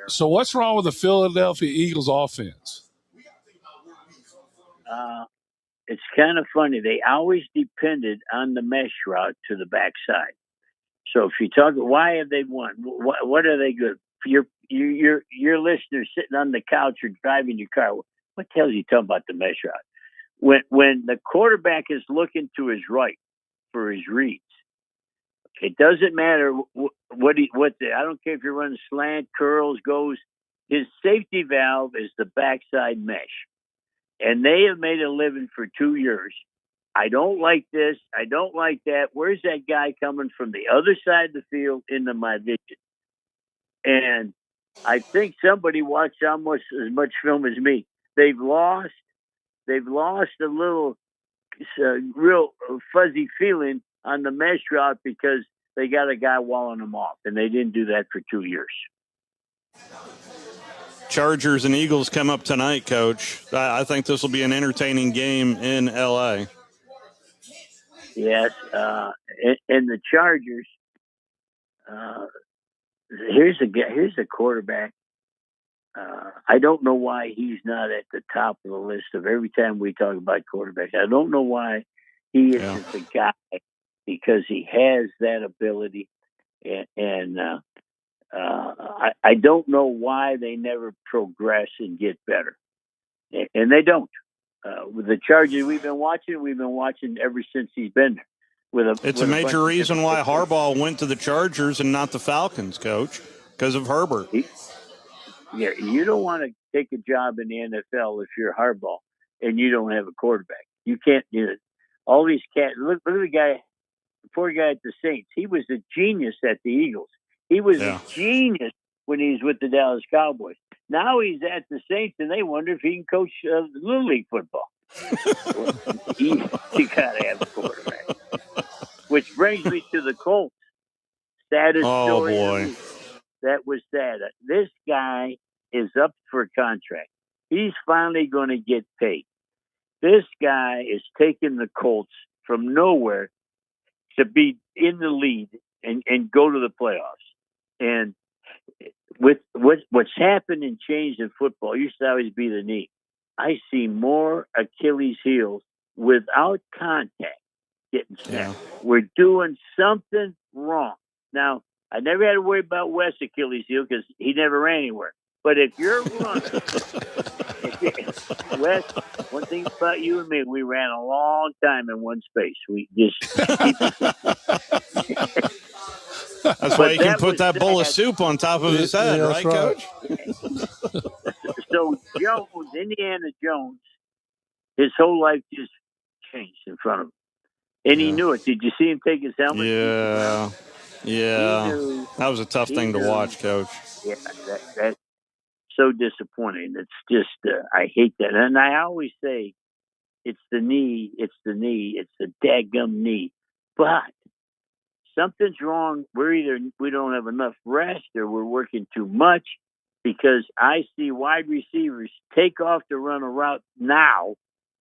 So what's wrong with the Philadelphia Eagles offense? It's kind of funny. They always depended on the mesh route to the backside. So if you talk, why have they won? What are they good? Your listeners sitting on the couch or driving your car. What the hell is he talking about the mesh route? When the quarterback is looking to his right for his reads, it doesn't matter I don't care if you're running slant, curls, goes. His safety valve is the backside mesh. And they have made a living for 2 years. I don't like this. I don't like that. Where's that guy coming from the other side of the field into my vision? And I think somebody watched almost as much film as me. They've lost a little real fuzzy feeling on the mesh route because they got a guy walling them off, and they didn't do that for 2 years. Chargers and Eagles come up tonight, Coach. I think this will be an entertaining game in L.A. Yes, and the Chargers. Here's a quarterback. I don't know why he's not at the top of the list of every time we talk about quarterbacks. I don't know why he isn't the guy, because he has that ability, and I don't know why they never progress and get better, and they don't. With the Chargers we've been watching ever since he's been there. It's a major reason why Harbaugh went to the Chargers and not the Falcons, Coach, because of Herbert. Yeah, you don't want to take a job in the NFL if you're Harbaugh and you don't have a quarterback. You can't do it. All these cats. Look at the guy, the poor guy at the Saints. He was a genius at the Eagles. He was a genius when he was with the Dallas Cowboys. Now he's at the Saints, and they wonder if he can coach Little League football. You got to have a quarterback. Which brings me to the Colts. Saddest story. Oh, boy. That was sad. This guy is up for contract. He's finally going to get paid. This guy is taking the Colts from nowhere to be in the lead and go to the playoffs. And with what's happened and changed in football, used to always be the knee. I see more Achilles heels without contact getting snapped. Yeah. We're doing something wrong. Now, I never had to worry about Wes' Achilles heel because he never ran anywhere. But if you're running, Wes, one thing about you and me, we ran a long time in one space. We just That's why he can put that bowl of soup on top of his head, right, Coach? So Jones, Indiana Jones, his whole life just changed in front of him. And he knew it. Did you see him take his helmet? Yeah. Yeah. That was a tough thing to watch, Coach. Yeah, that's so disappointing. It's just, I hate that. And I always say, it's the knee, it's the daggum knee. But something's wrong. We don't have enough rest, or we're working too much, because I see wide receivers take off to run a route now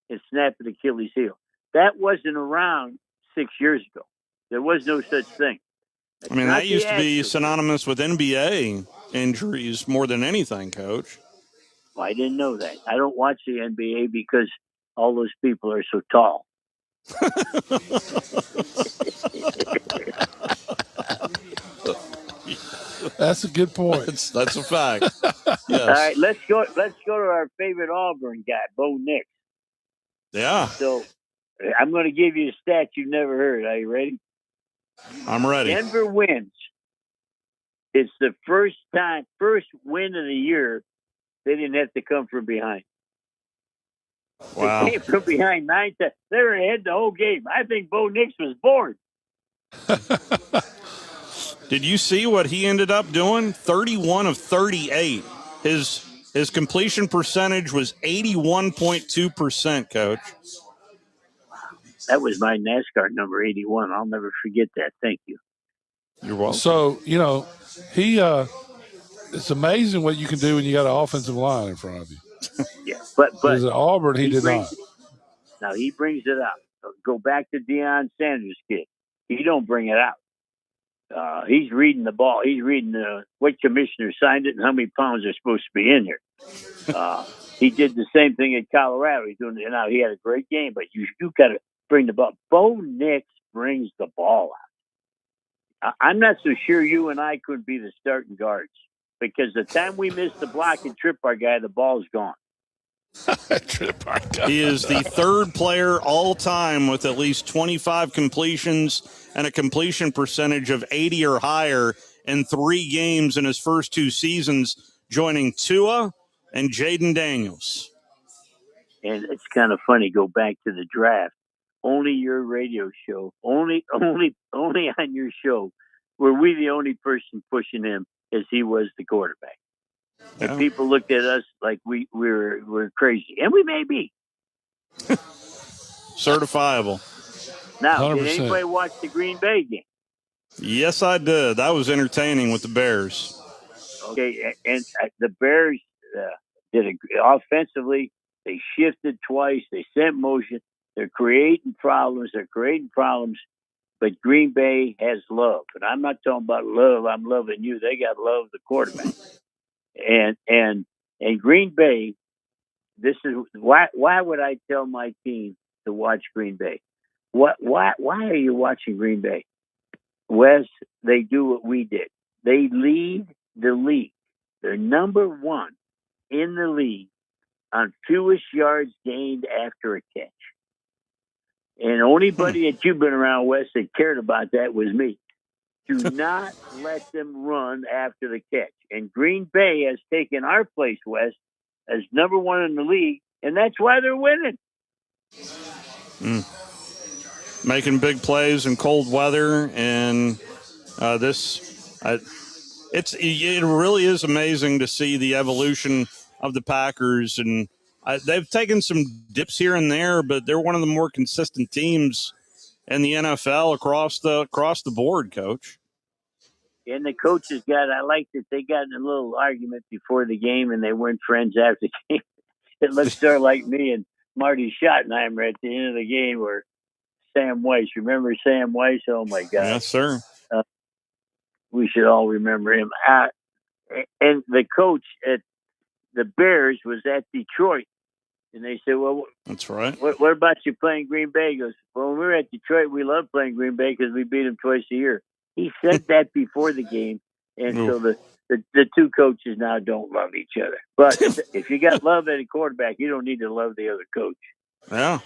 and snap an Achilles heel. That wasn't around 6 years ago. There was no such thing. I mean, that used to be synonymous with NBA injuries more than anything, Coach. Well, I didn't know that. I don't watch the NBA because all those people are so tall. That's a good point. That's a fact. Yes. All right, let's go to our favorite Auburn guy, Bo Nix. Yeah. So I'm going to give you a stat you've never heard. Are you ready? I'm ready. Denver wins It's the first win of the year. They didn't have to come from behind. Wow. They came from behind 9 times. They were ahead the whole game. I think Bo Nix was bored. Did you see what he ended up doing? 31 of 38. His completion percentage was 81.2%, Coach. That was my NASCAR number 81. I'll never forget that. Thank you. You're welcome. So, he it's amazing what you can do when you got an offensive line in front of you. Yeah, but Because at Auburn, he did not. Now he brings it out. Go back to Deion Sanders' kid. He don't bring it out. He's reading the ball. He's reading what commissioner signed it and how many pounds are supposed to be in here. He did the same thing at Colorado. He's doing it now. He had a great game, but you got to bring the ball. Bo Nix brings the ball out. I'm not so sure you and I could be the starting guards because the time we miss the block and trip our guy, the ball's gone. He is the third player all time with at least 25 completions and a completion percentage of 80 or higher in 3 games in his first 2 seasons, joining Tua and Jaden Daniels. And it's kind of funny. Go back to the draft. Only your radio show, only on your show, were we the only person pushing him as he was the quarterback. And people looked at us like we're crazy, and we may be. Certifiable. Now, 100%. Did anybody watch the Green Bay game? Yes, I did. That was entertaining with the Bears. Okay, and the Bears did offensively. They shifted twice. They sent motion. They're creating problems. But Green Bay has love, and I'm not talking about love. I'm loving you. They got love the quarterback, and Green Bay. This is why would I tell my team to watch Green Bay? Why are you watching Green Bay? Wes, they do what we did. They lead the league. They're number 1 in the league on fewest yards gained after a catch. And anybody that you've been around, Wes, that cared about that was me. Do not let them run after the catch. And Green Bay has taken our place, Wes, as number 1 in the league, and that's why they're winning. Making big plays in cold weather, and it really is amazing to see the evolution of the Packers, and they've taken some dips here and there, but they're one of the more consistent teams in the NFL across the board, Coach. And the coaches I liked that they got in a little argument before the game, and they weren't friends after the game. It looked sort of like me and Marty Schottenheimer at the end of the game, where Sam Weiss. Remember Sam Weiss? Oh my God! Yes, sir. We should all remember him. And the coach at the Bears was at Detroit, and they said, "Well, that's right. What about you playing Green Bay?" He goes, "Well, when we were at Detroit, we loved playing Green Bay because we beat them twice a year." He said that before the game, and so the two coaches now don't love each other. But if you got love at a quarterback, you don't need to love the other coach. Yeah.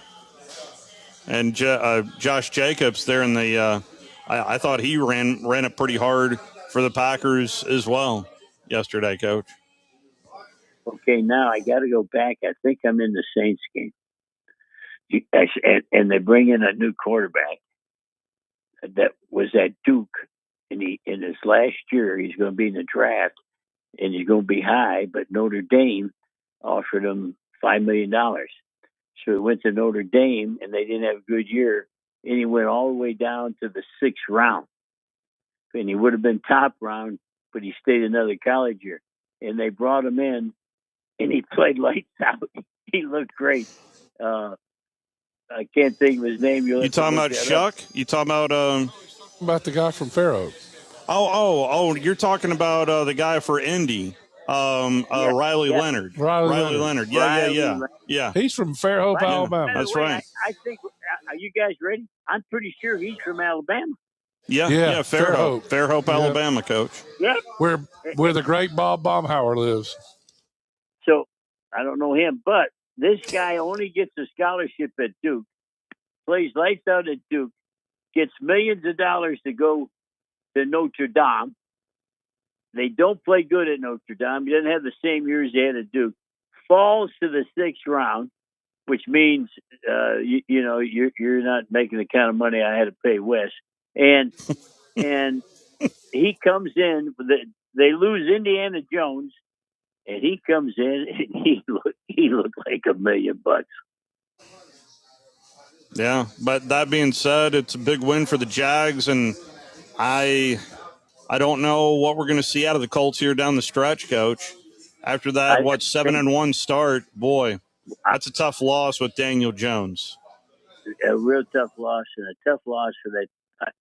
And Josh Jacobs there in the I thought he ran it pretty hard for the Packers as well yesterday, Coach. Okay, now I got to go back. I think I'm in the Saints game. And they bring in a new quarterback that was at Duke, and in his last year, he's going to be in the draft, and he's going to be high, but Notre Dame offered him $5 million. So he went to Notre Dame, and they didn't have a good year, and he went all the way down to the 6th round. And he would have been top round, but he stayed another college year. And they brought him in, and he played lights out. He looked great. I can't think of his name. You talking about Shuck? You talking about the guy from Fair Oak? Oh! You're talking about the guy for Indy, Riley Leonard. Riley Leonard. Yeah. He's from Fairhope, Alabama. That's right. I think. Are you guys ready? I'm pretty sure he's from Alabama. Yeah. Fairhope, Alabama, Coach. Yeah. Where the great Bob Baumhauer lives. So I don't know him, but this guy only gets a scholarship at Duke, plays lights out at Duke, gets millions of dollars to go to Notre Dame, they don't play good at Notre Dame. He doesn't have the same years they had at Duke. Falls to the 6th round, which means you're not making the kind of money I had to pay Wes. And he comes in. They lose Indiana Jones, and he comes in and he looked like $1 million. Yeah, but that being said, it's a big win for the Jags, and I don't know what we're going to see out of the Colts here down the stretch, Coach. After that, 7-1 start, boy, that's a tough loss with Daniel Jones. A real tough loss, and a tough loss for that.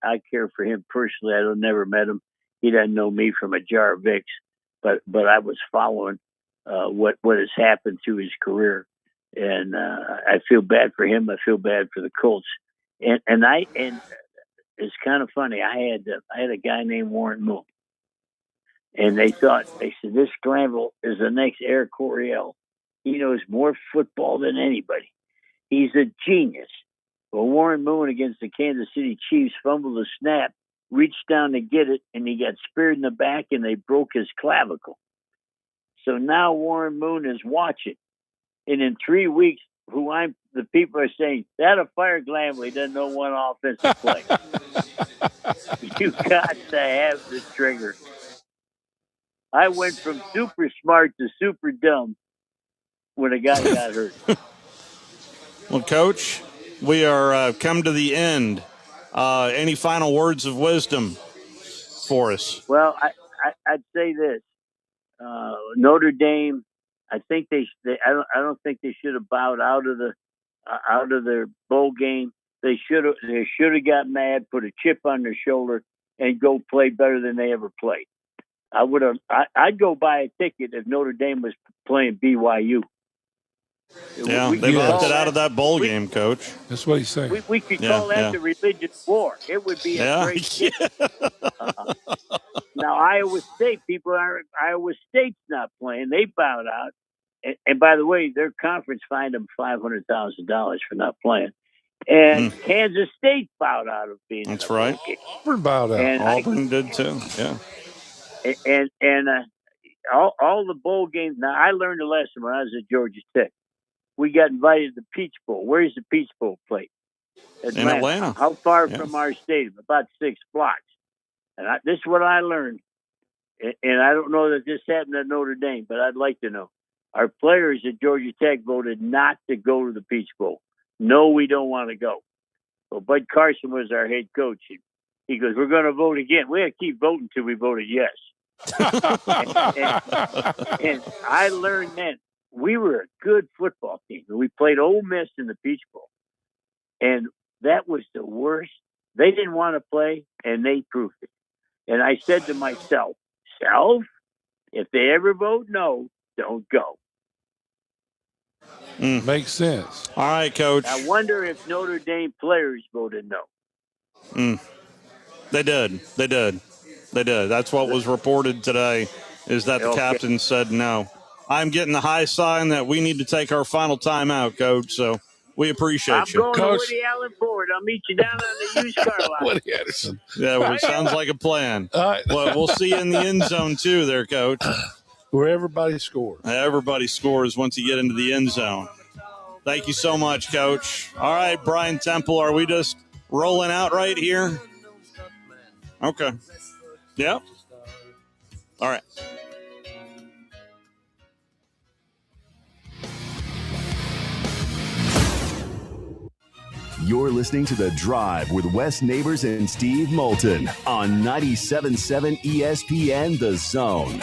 I care for him personally. I never met him. He doesn't know me from a jar of Vicks, but I was following what has happened to his career, and I feel bad for him. I feel bad for the Colts, and it's kind of funny. I had a guy named Warren Moon, and they said this Glanville is the next Eric Coryell. He knows more football than anybody. He's a genius. Well, Warren Moon against the Kansas City Chiefs fumbled the snap, reached down to get it, and he got speared in the back, and they broke his clavicle. So now Warren Moon is watching, and in 3 weeks, the people are saying that'll fire Glanville. He doesn't know one offensive play. You got to have the trigger. I went from super smart to super dumb when a guy got hurt. Well, Coach, we are come to the end. Any final words of wisdom for us? Well, I'd say this: Notre Dame. I think I don't think they should have bowed out of their bowl game. They should have got mad, put a chip on their shoulder, and go play better than they ever played. I'd go buy a ticket if Notre Dame was playing BYU. Yeah, they've opted out of that bowl game, Coach. That's what he's saying. We could call that the religious war. It would be a great game. Now, Iowa State's not playing. They bowed out. And by the way, their conference fined them $500,000 for not playing. And Kansas State bowed out of being. That's right. Auburn bowed out. And Auburn did too. Yeah. And all the bowl games. Now, I learned a lesson when I was at Georgia Tech. We got invited to the Peach Bowl. Where's the Peach Bowl played? In Atlanta. How far from our stadium? About 6 blocks. And this is what I learned. And I don't know that this happened at Notre Dame, but I'd like to know. Our players at Georgia Tech voted not to go to the Peach Bowl. No, we don't want to go. Well, Bud Carson was our head coach. He goes, we're going to vote again. We have to keep voting until we voted yes. and I learned then we were a good football team. We played Ole Miss in the Peach Bowl. And that was the worst. They didn't want to play, and they proved it. And I said to myself, if they ever vote no, don't go. Makes sense. All right, Coach. I wonder if Notre Dame players voted no. They did. That's what was reported today, is that the captain said no. I'm getting the high sign that we need to take our final timeout, Coach, so we appreciate you. I'm going to Woody Allen Ford. I'll meet you down on the used car lot. Woody Anderson. Yeah, well, it sounds like a plan. Well, we'll see you in the end zone, too, there, Coach. Where everybody scores. Everybody scores once you get into the end zone. Thank you so much, Coach. All right, Brian Temple, are we just rolling out right here? Okay. Yep. All right. You're listening to The Drive with Wes Neighbors and Steve Moulton on 97.7 ESPN The Zone.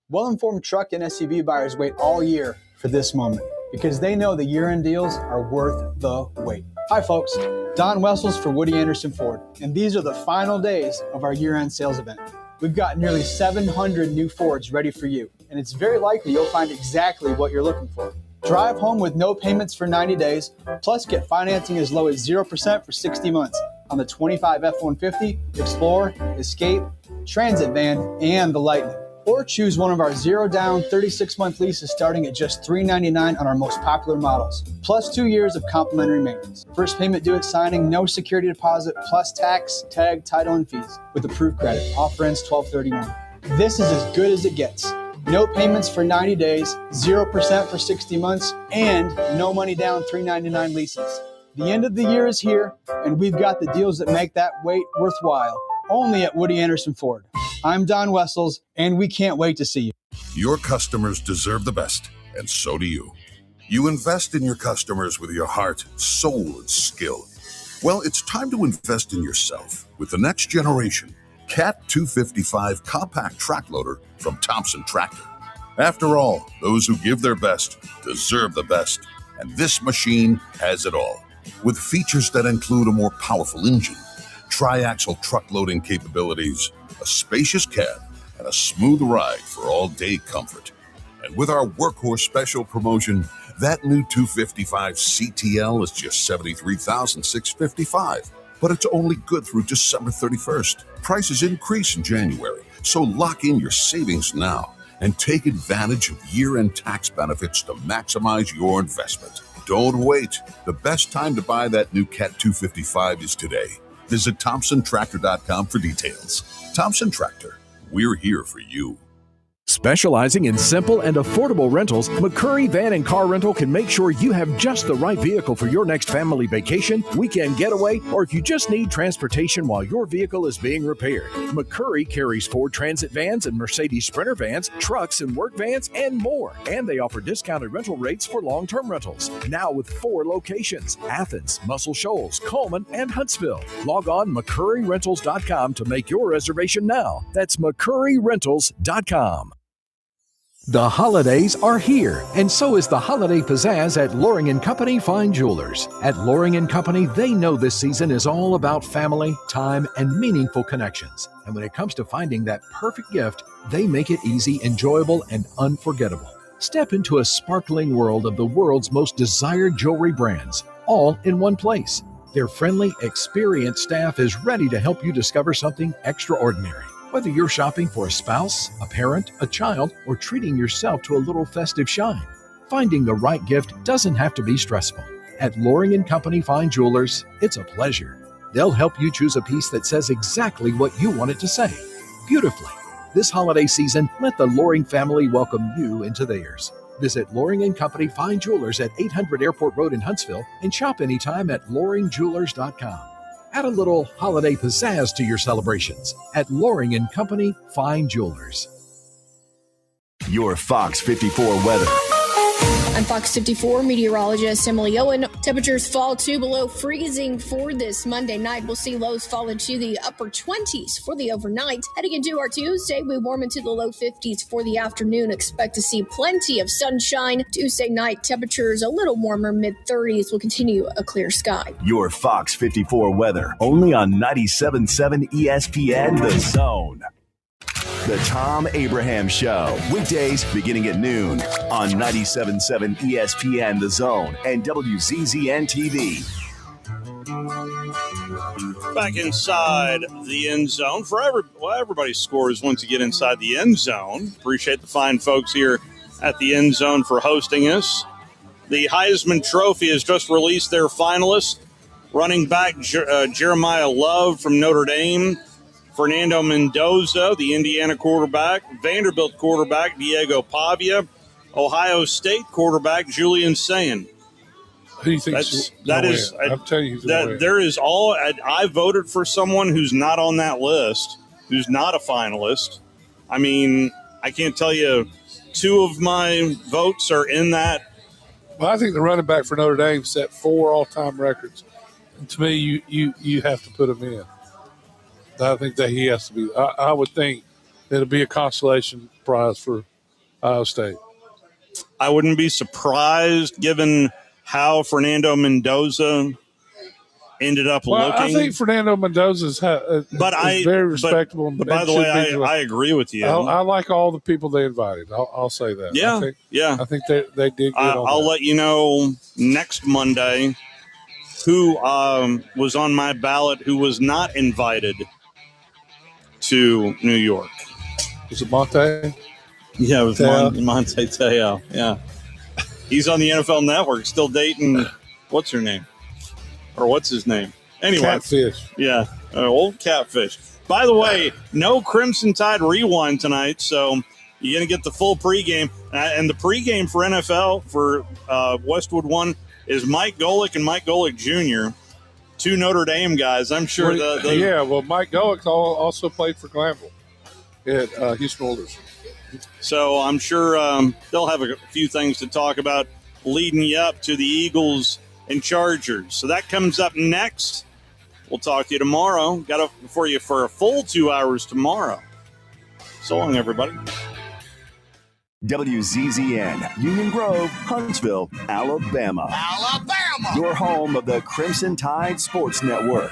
Well-informed truck and SUV buyers wait all year for this moment because they know the year-end deals are worth the wait. Hi, folks. Don Wessels for Woody Anderson Ford, and these are the final days of our year-end sales event. We've got nearly 700 new Fords ready for you, and it's very likely you'll find exactly what you're looking for. Drive home with no payments for 90 days, plus get financing as low as 0% for 60 months on the 25 F-150, Explorer, Escape, Transit Van, and the Lightning. Or choose one of our 0-down 36-month leases starting at just $399 on our most popular models, plus 2 years of complimentary maintenance. First payment due at signing, no security deposit, plus tax, tag, title, and fees with approved credit. Offer ends 12/31. This is as good as it gets. No payments for 90 days, 0% for 60 months, and no money down $399 leases. The end of the year is here, and we've got the deals that make that wait worthwhile. Only at Woody Anderson Ford. I'm Don Wessels, and we can't wait to see you. Your customers deserve the best, and so do you. You invest in your customers with your heart, soul, and skill. Well, it's time to invest in yourself with the next generation Cat 255 compact track loader from Thompson Tractor. After all, those who give their best deserve the best, and this machine has it all. With features that include a more powerful engine, tri-axle truck loading capabilities, a spacious cab, and a smooth ride for all-day comfort. And with our Workhorse special promotion, that new 255 CTL is just $73,655. But it's only good through December 31st. Prices increase in January, so lock in your savings now and take advantage of year-end tax benefits to maximize your investment. Don't wait. The best time to buy that new Cat 255 is today. Visit ThompsonTractor.com for details. Thompson Tractor, we're here for you. Specializing in simple and affordable rentals, McCurry Van and Car Rental can make sure you have just the right vehicle for your next family vacation, weekend getaway, or if you just need transportation while your vehicle is being repaired. McCurry carries Ford Transit vans and Mercedes Sprinter vans, trucks and work vans, and more. And they offer discounted rental rates for long-term rentals. Now with 4 locations: Athens, Muscle Shoals, Coleman, and Huntsville. Log on McCurryRentals.com to make your reservation now. That's McCurryRentals.com. The holidays are here, and so is the holiday pizzazz at Loring & Company Fine Jewelers. At Loring & Company, they know this season is all about family, time, and meaningful connections. And when it comes to finding that perfect gift, they make it easy, enjoyable, and unforgettable. Step into a sparkling world of the world's most desired jewelry brands, all in one place. Their friendly, experienced staff is ready to help you discover something extraordinary. Whether you're shopping for a spouse, a parent, a child, or treating yourself to a little festive shine, finding the right gift doesn't have to be stressful. At Loring & Company Fine Jewelers, it's a pleasure. They'll help you choose a piece that says exactly what you want it to say, beautifully. This holiday season, let the Loring family welcome you into theirs. Visit Loring & Company Fine Jewelers at 800 Airport Road in Huntsville and shop anytime at loringjewelers.com. Add a little holiday pizzazz to your celebrations at Loring & Company Fine Jewelers. Your Fox 54 weather. I'm Fox 54 meteorologist Emily Owen. Temperatures fall to below freezing for this Monday night. We'll see lows fall into the upper 20s for the overnight. Heading into our Tuesday, we warm into the low 50s for the afternoon. Expect to see plenty of sunshine. Tuesday night, temperatures a little warmer, mid-30s. Will continue a clear sky. Your Fox 54 weather, only on 97.7 ESPN The Zone. The Tom Abraham Show, weekdays beginning at noon on 97.7 ESPN The Zone and WZZN TV. Back inside the end zone for everybody scores once you get inside the end zone. Appreciate the fine folks here at the end zone for hosting us. The Heisman Trophy has just released their finalists. Running back Jeremiah Love from Notre Dame. Fernando Mendoza, the Indiana quarterback, Vanderbilt quarterback Diego Pavia, Ohio State quarterback Julian Sayin. Who do you think that is? I'll tell you who's that there is all. I voted for someone who's not on that list, who's not a finalist. I mean, I can't tell you 2 of my votes are in that. Well, I think the running back for Notre Dame set 4 all-time records. And to me, you have to put him in. I think that he has to be. I would think it'll be a consolation prize for Ohio State. I wouldn't be surprised given how Fernando Mendoza ended up looking. I think Fernando Mendoza's is very respectable. But by the way, I agree with you. I like all the people they invited. I'll say that. Yeah, I think they did good. I'll let you know next Monday who was on my ballot who was not invited to New York. Was it Monte? Yeah, it was Monte Teo. Yeah. He's on the NFL Network, still dating, what's her name? Or what's his name? Anyway. Catfish. Yeah, old Catfish. By the way, no Crimson Tide Rewind tonight, so you're going to get the full pregame. And the pregame for NFL for Westwood 1 is Mike Golick and Mike Golick Jr., two Notre Dame guys. I'm sure well, Mike Golick also played for Glanville at Houston Oilers. So I'm sure they'll have a few things to talk about leading you up to the Eagles and Chargers. So that comes up next. We'll talk to you tomorrow. Got for you for a full 2 hours tomorrow. So long, everybody. WZZN, Union Grove, Huntsville, Alabama. Alabama! Your home of the Crimson Tide Sports Network.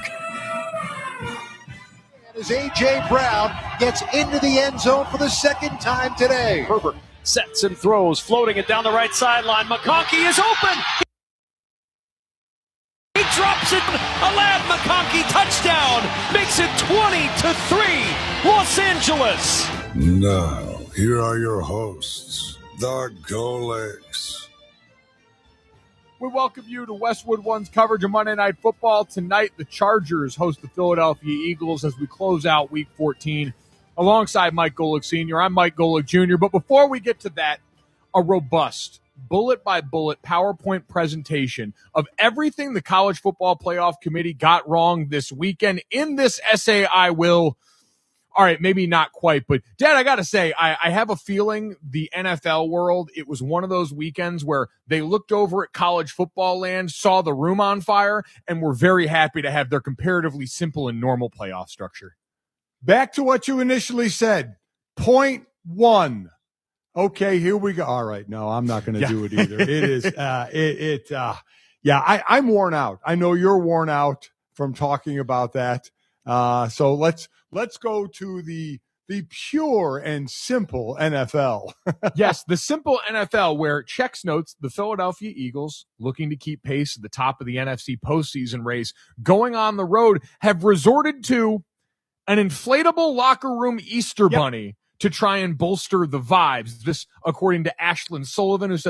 As A.J. Brown gets into the end zone for the second time today. Herbert sets and throws, floating it down the right sideline. McConkey is open. He drops it. Alad McConkey touchdown. Makes it 20-3. Los Angeles. Now, here are your hosts, the Golics. We welcome you to Westwood One's coverage of Monday Night Football. Tonight, the Chargers host the Philadelphia Eagles as we close out Week 14 alongside Mike Golick Sr. I'm Mike Golick Jr. But before we get to that, a robust, bullet-by-bullet PowerPoint presentation of everything the College Football Playoff Committee got wrong this weekend. In this essay, I will... All right, maybe not quite, but Dad, I got to say, I have a feeling the NFL world, it was one of those weekends where they looked over at college football land, saw the room on fire, and were very happy to have their comparatively simple and normal playoff structure. Back to what you initially said. Point 1. Okay, here we go. All right, no, I'm not going to do it either. It is, I'm worn out. I know you're worn out from talking about that. So let's go to the pure and simple NFL. Yes, the simple NFL, where Chex notes the Philadelphia Eagles, looking to keep pace at the top of the NFC postseason race, going on the road, have resorted to an inflatable locker room Easter bunny to try and bolster the vibes. This, according to Ashlyn Sullivan, who said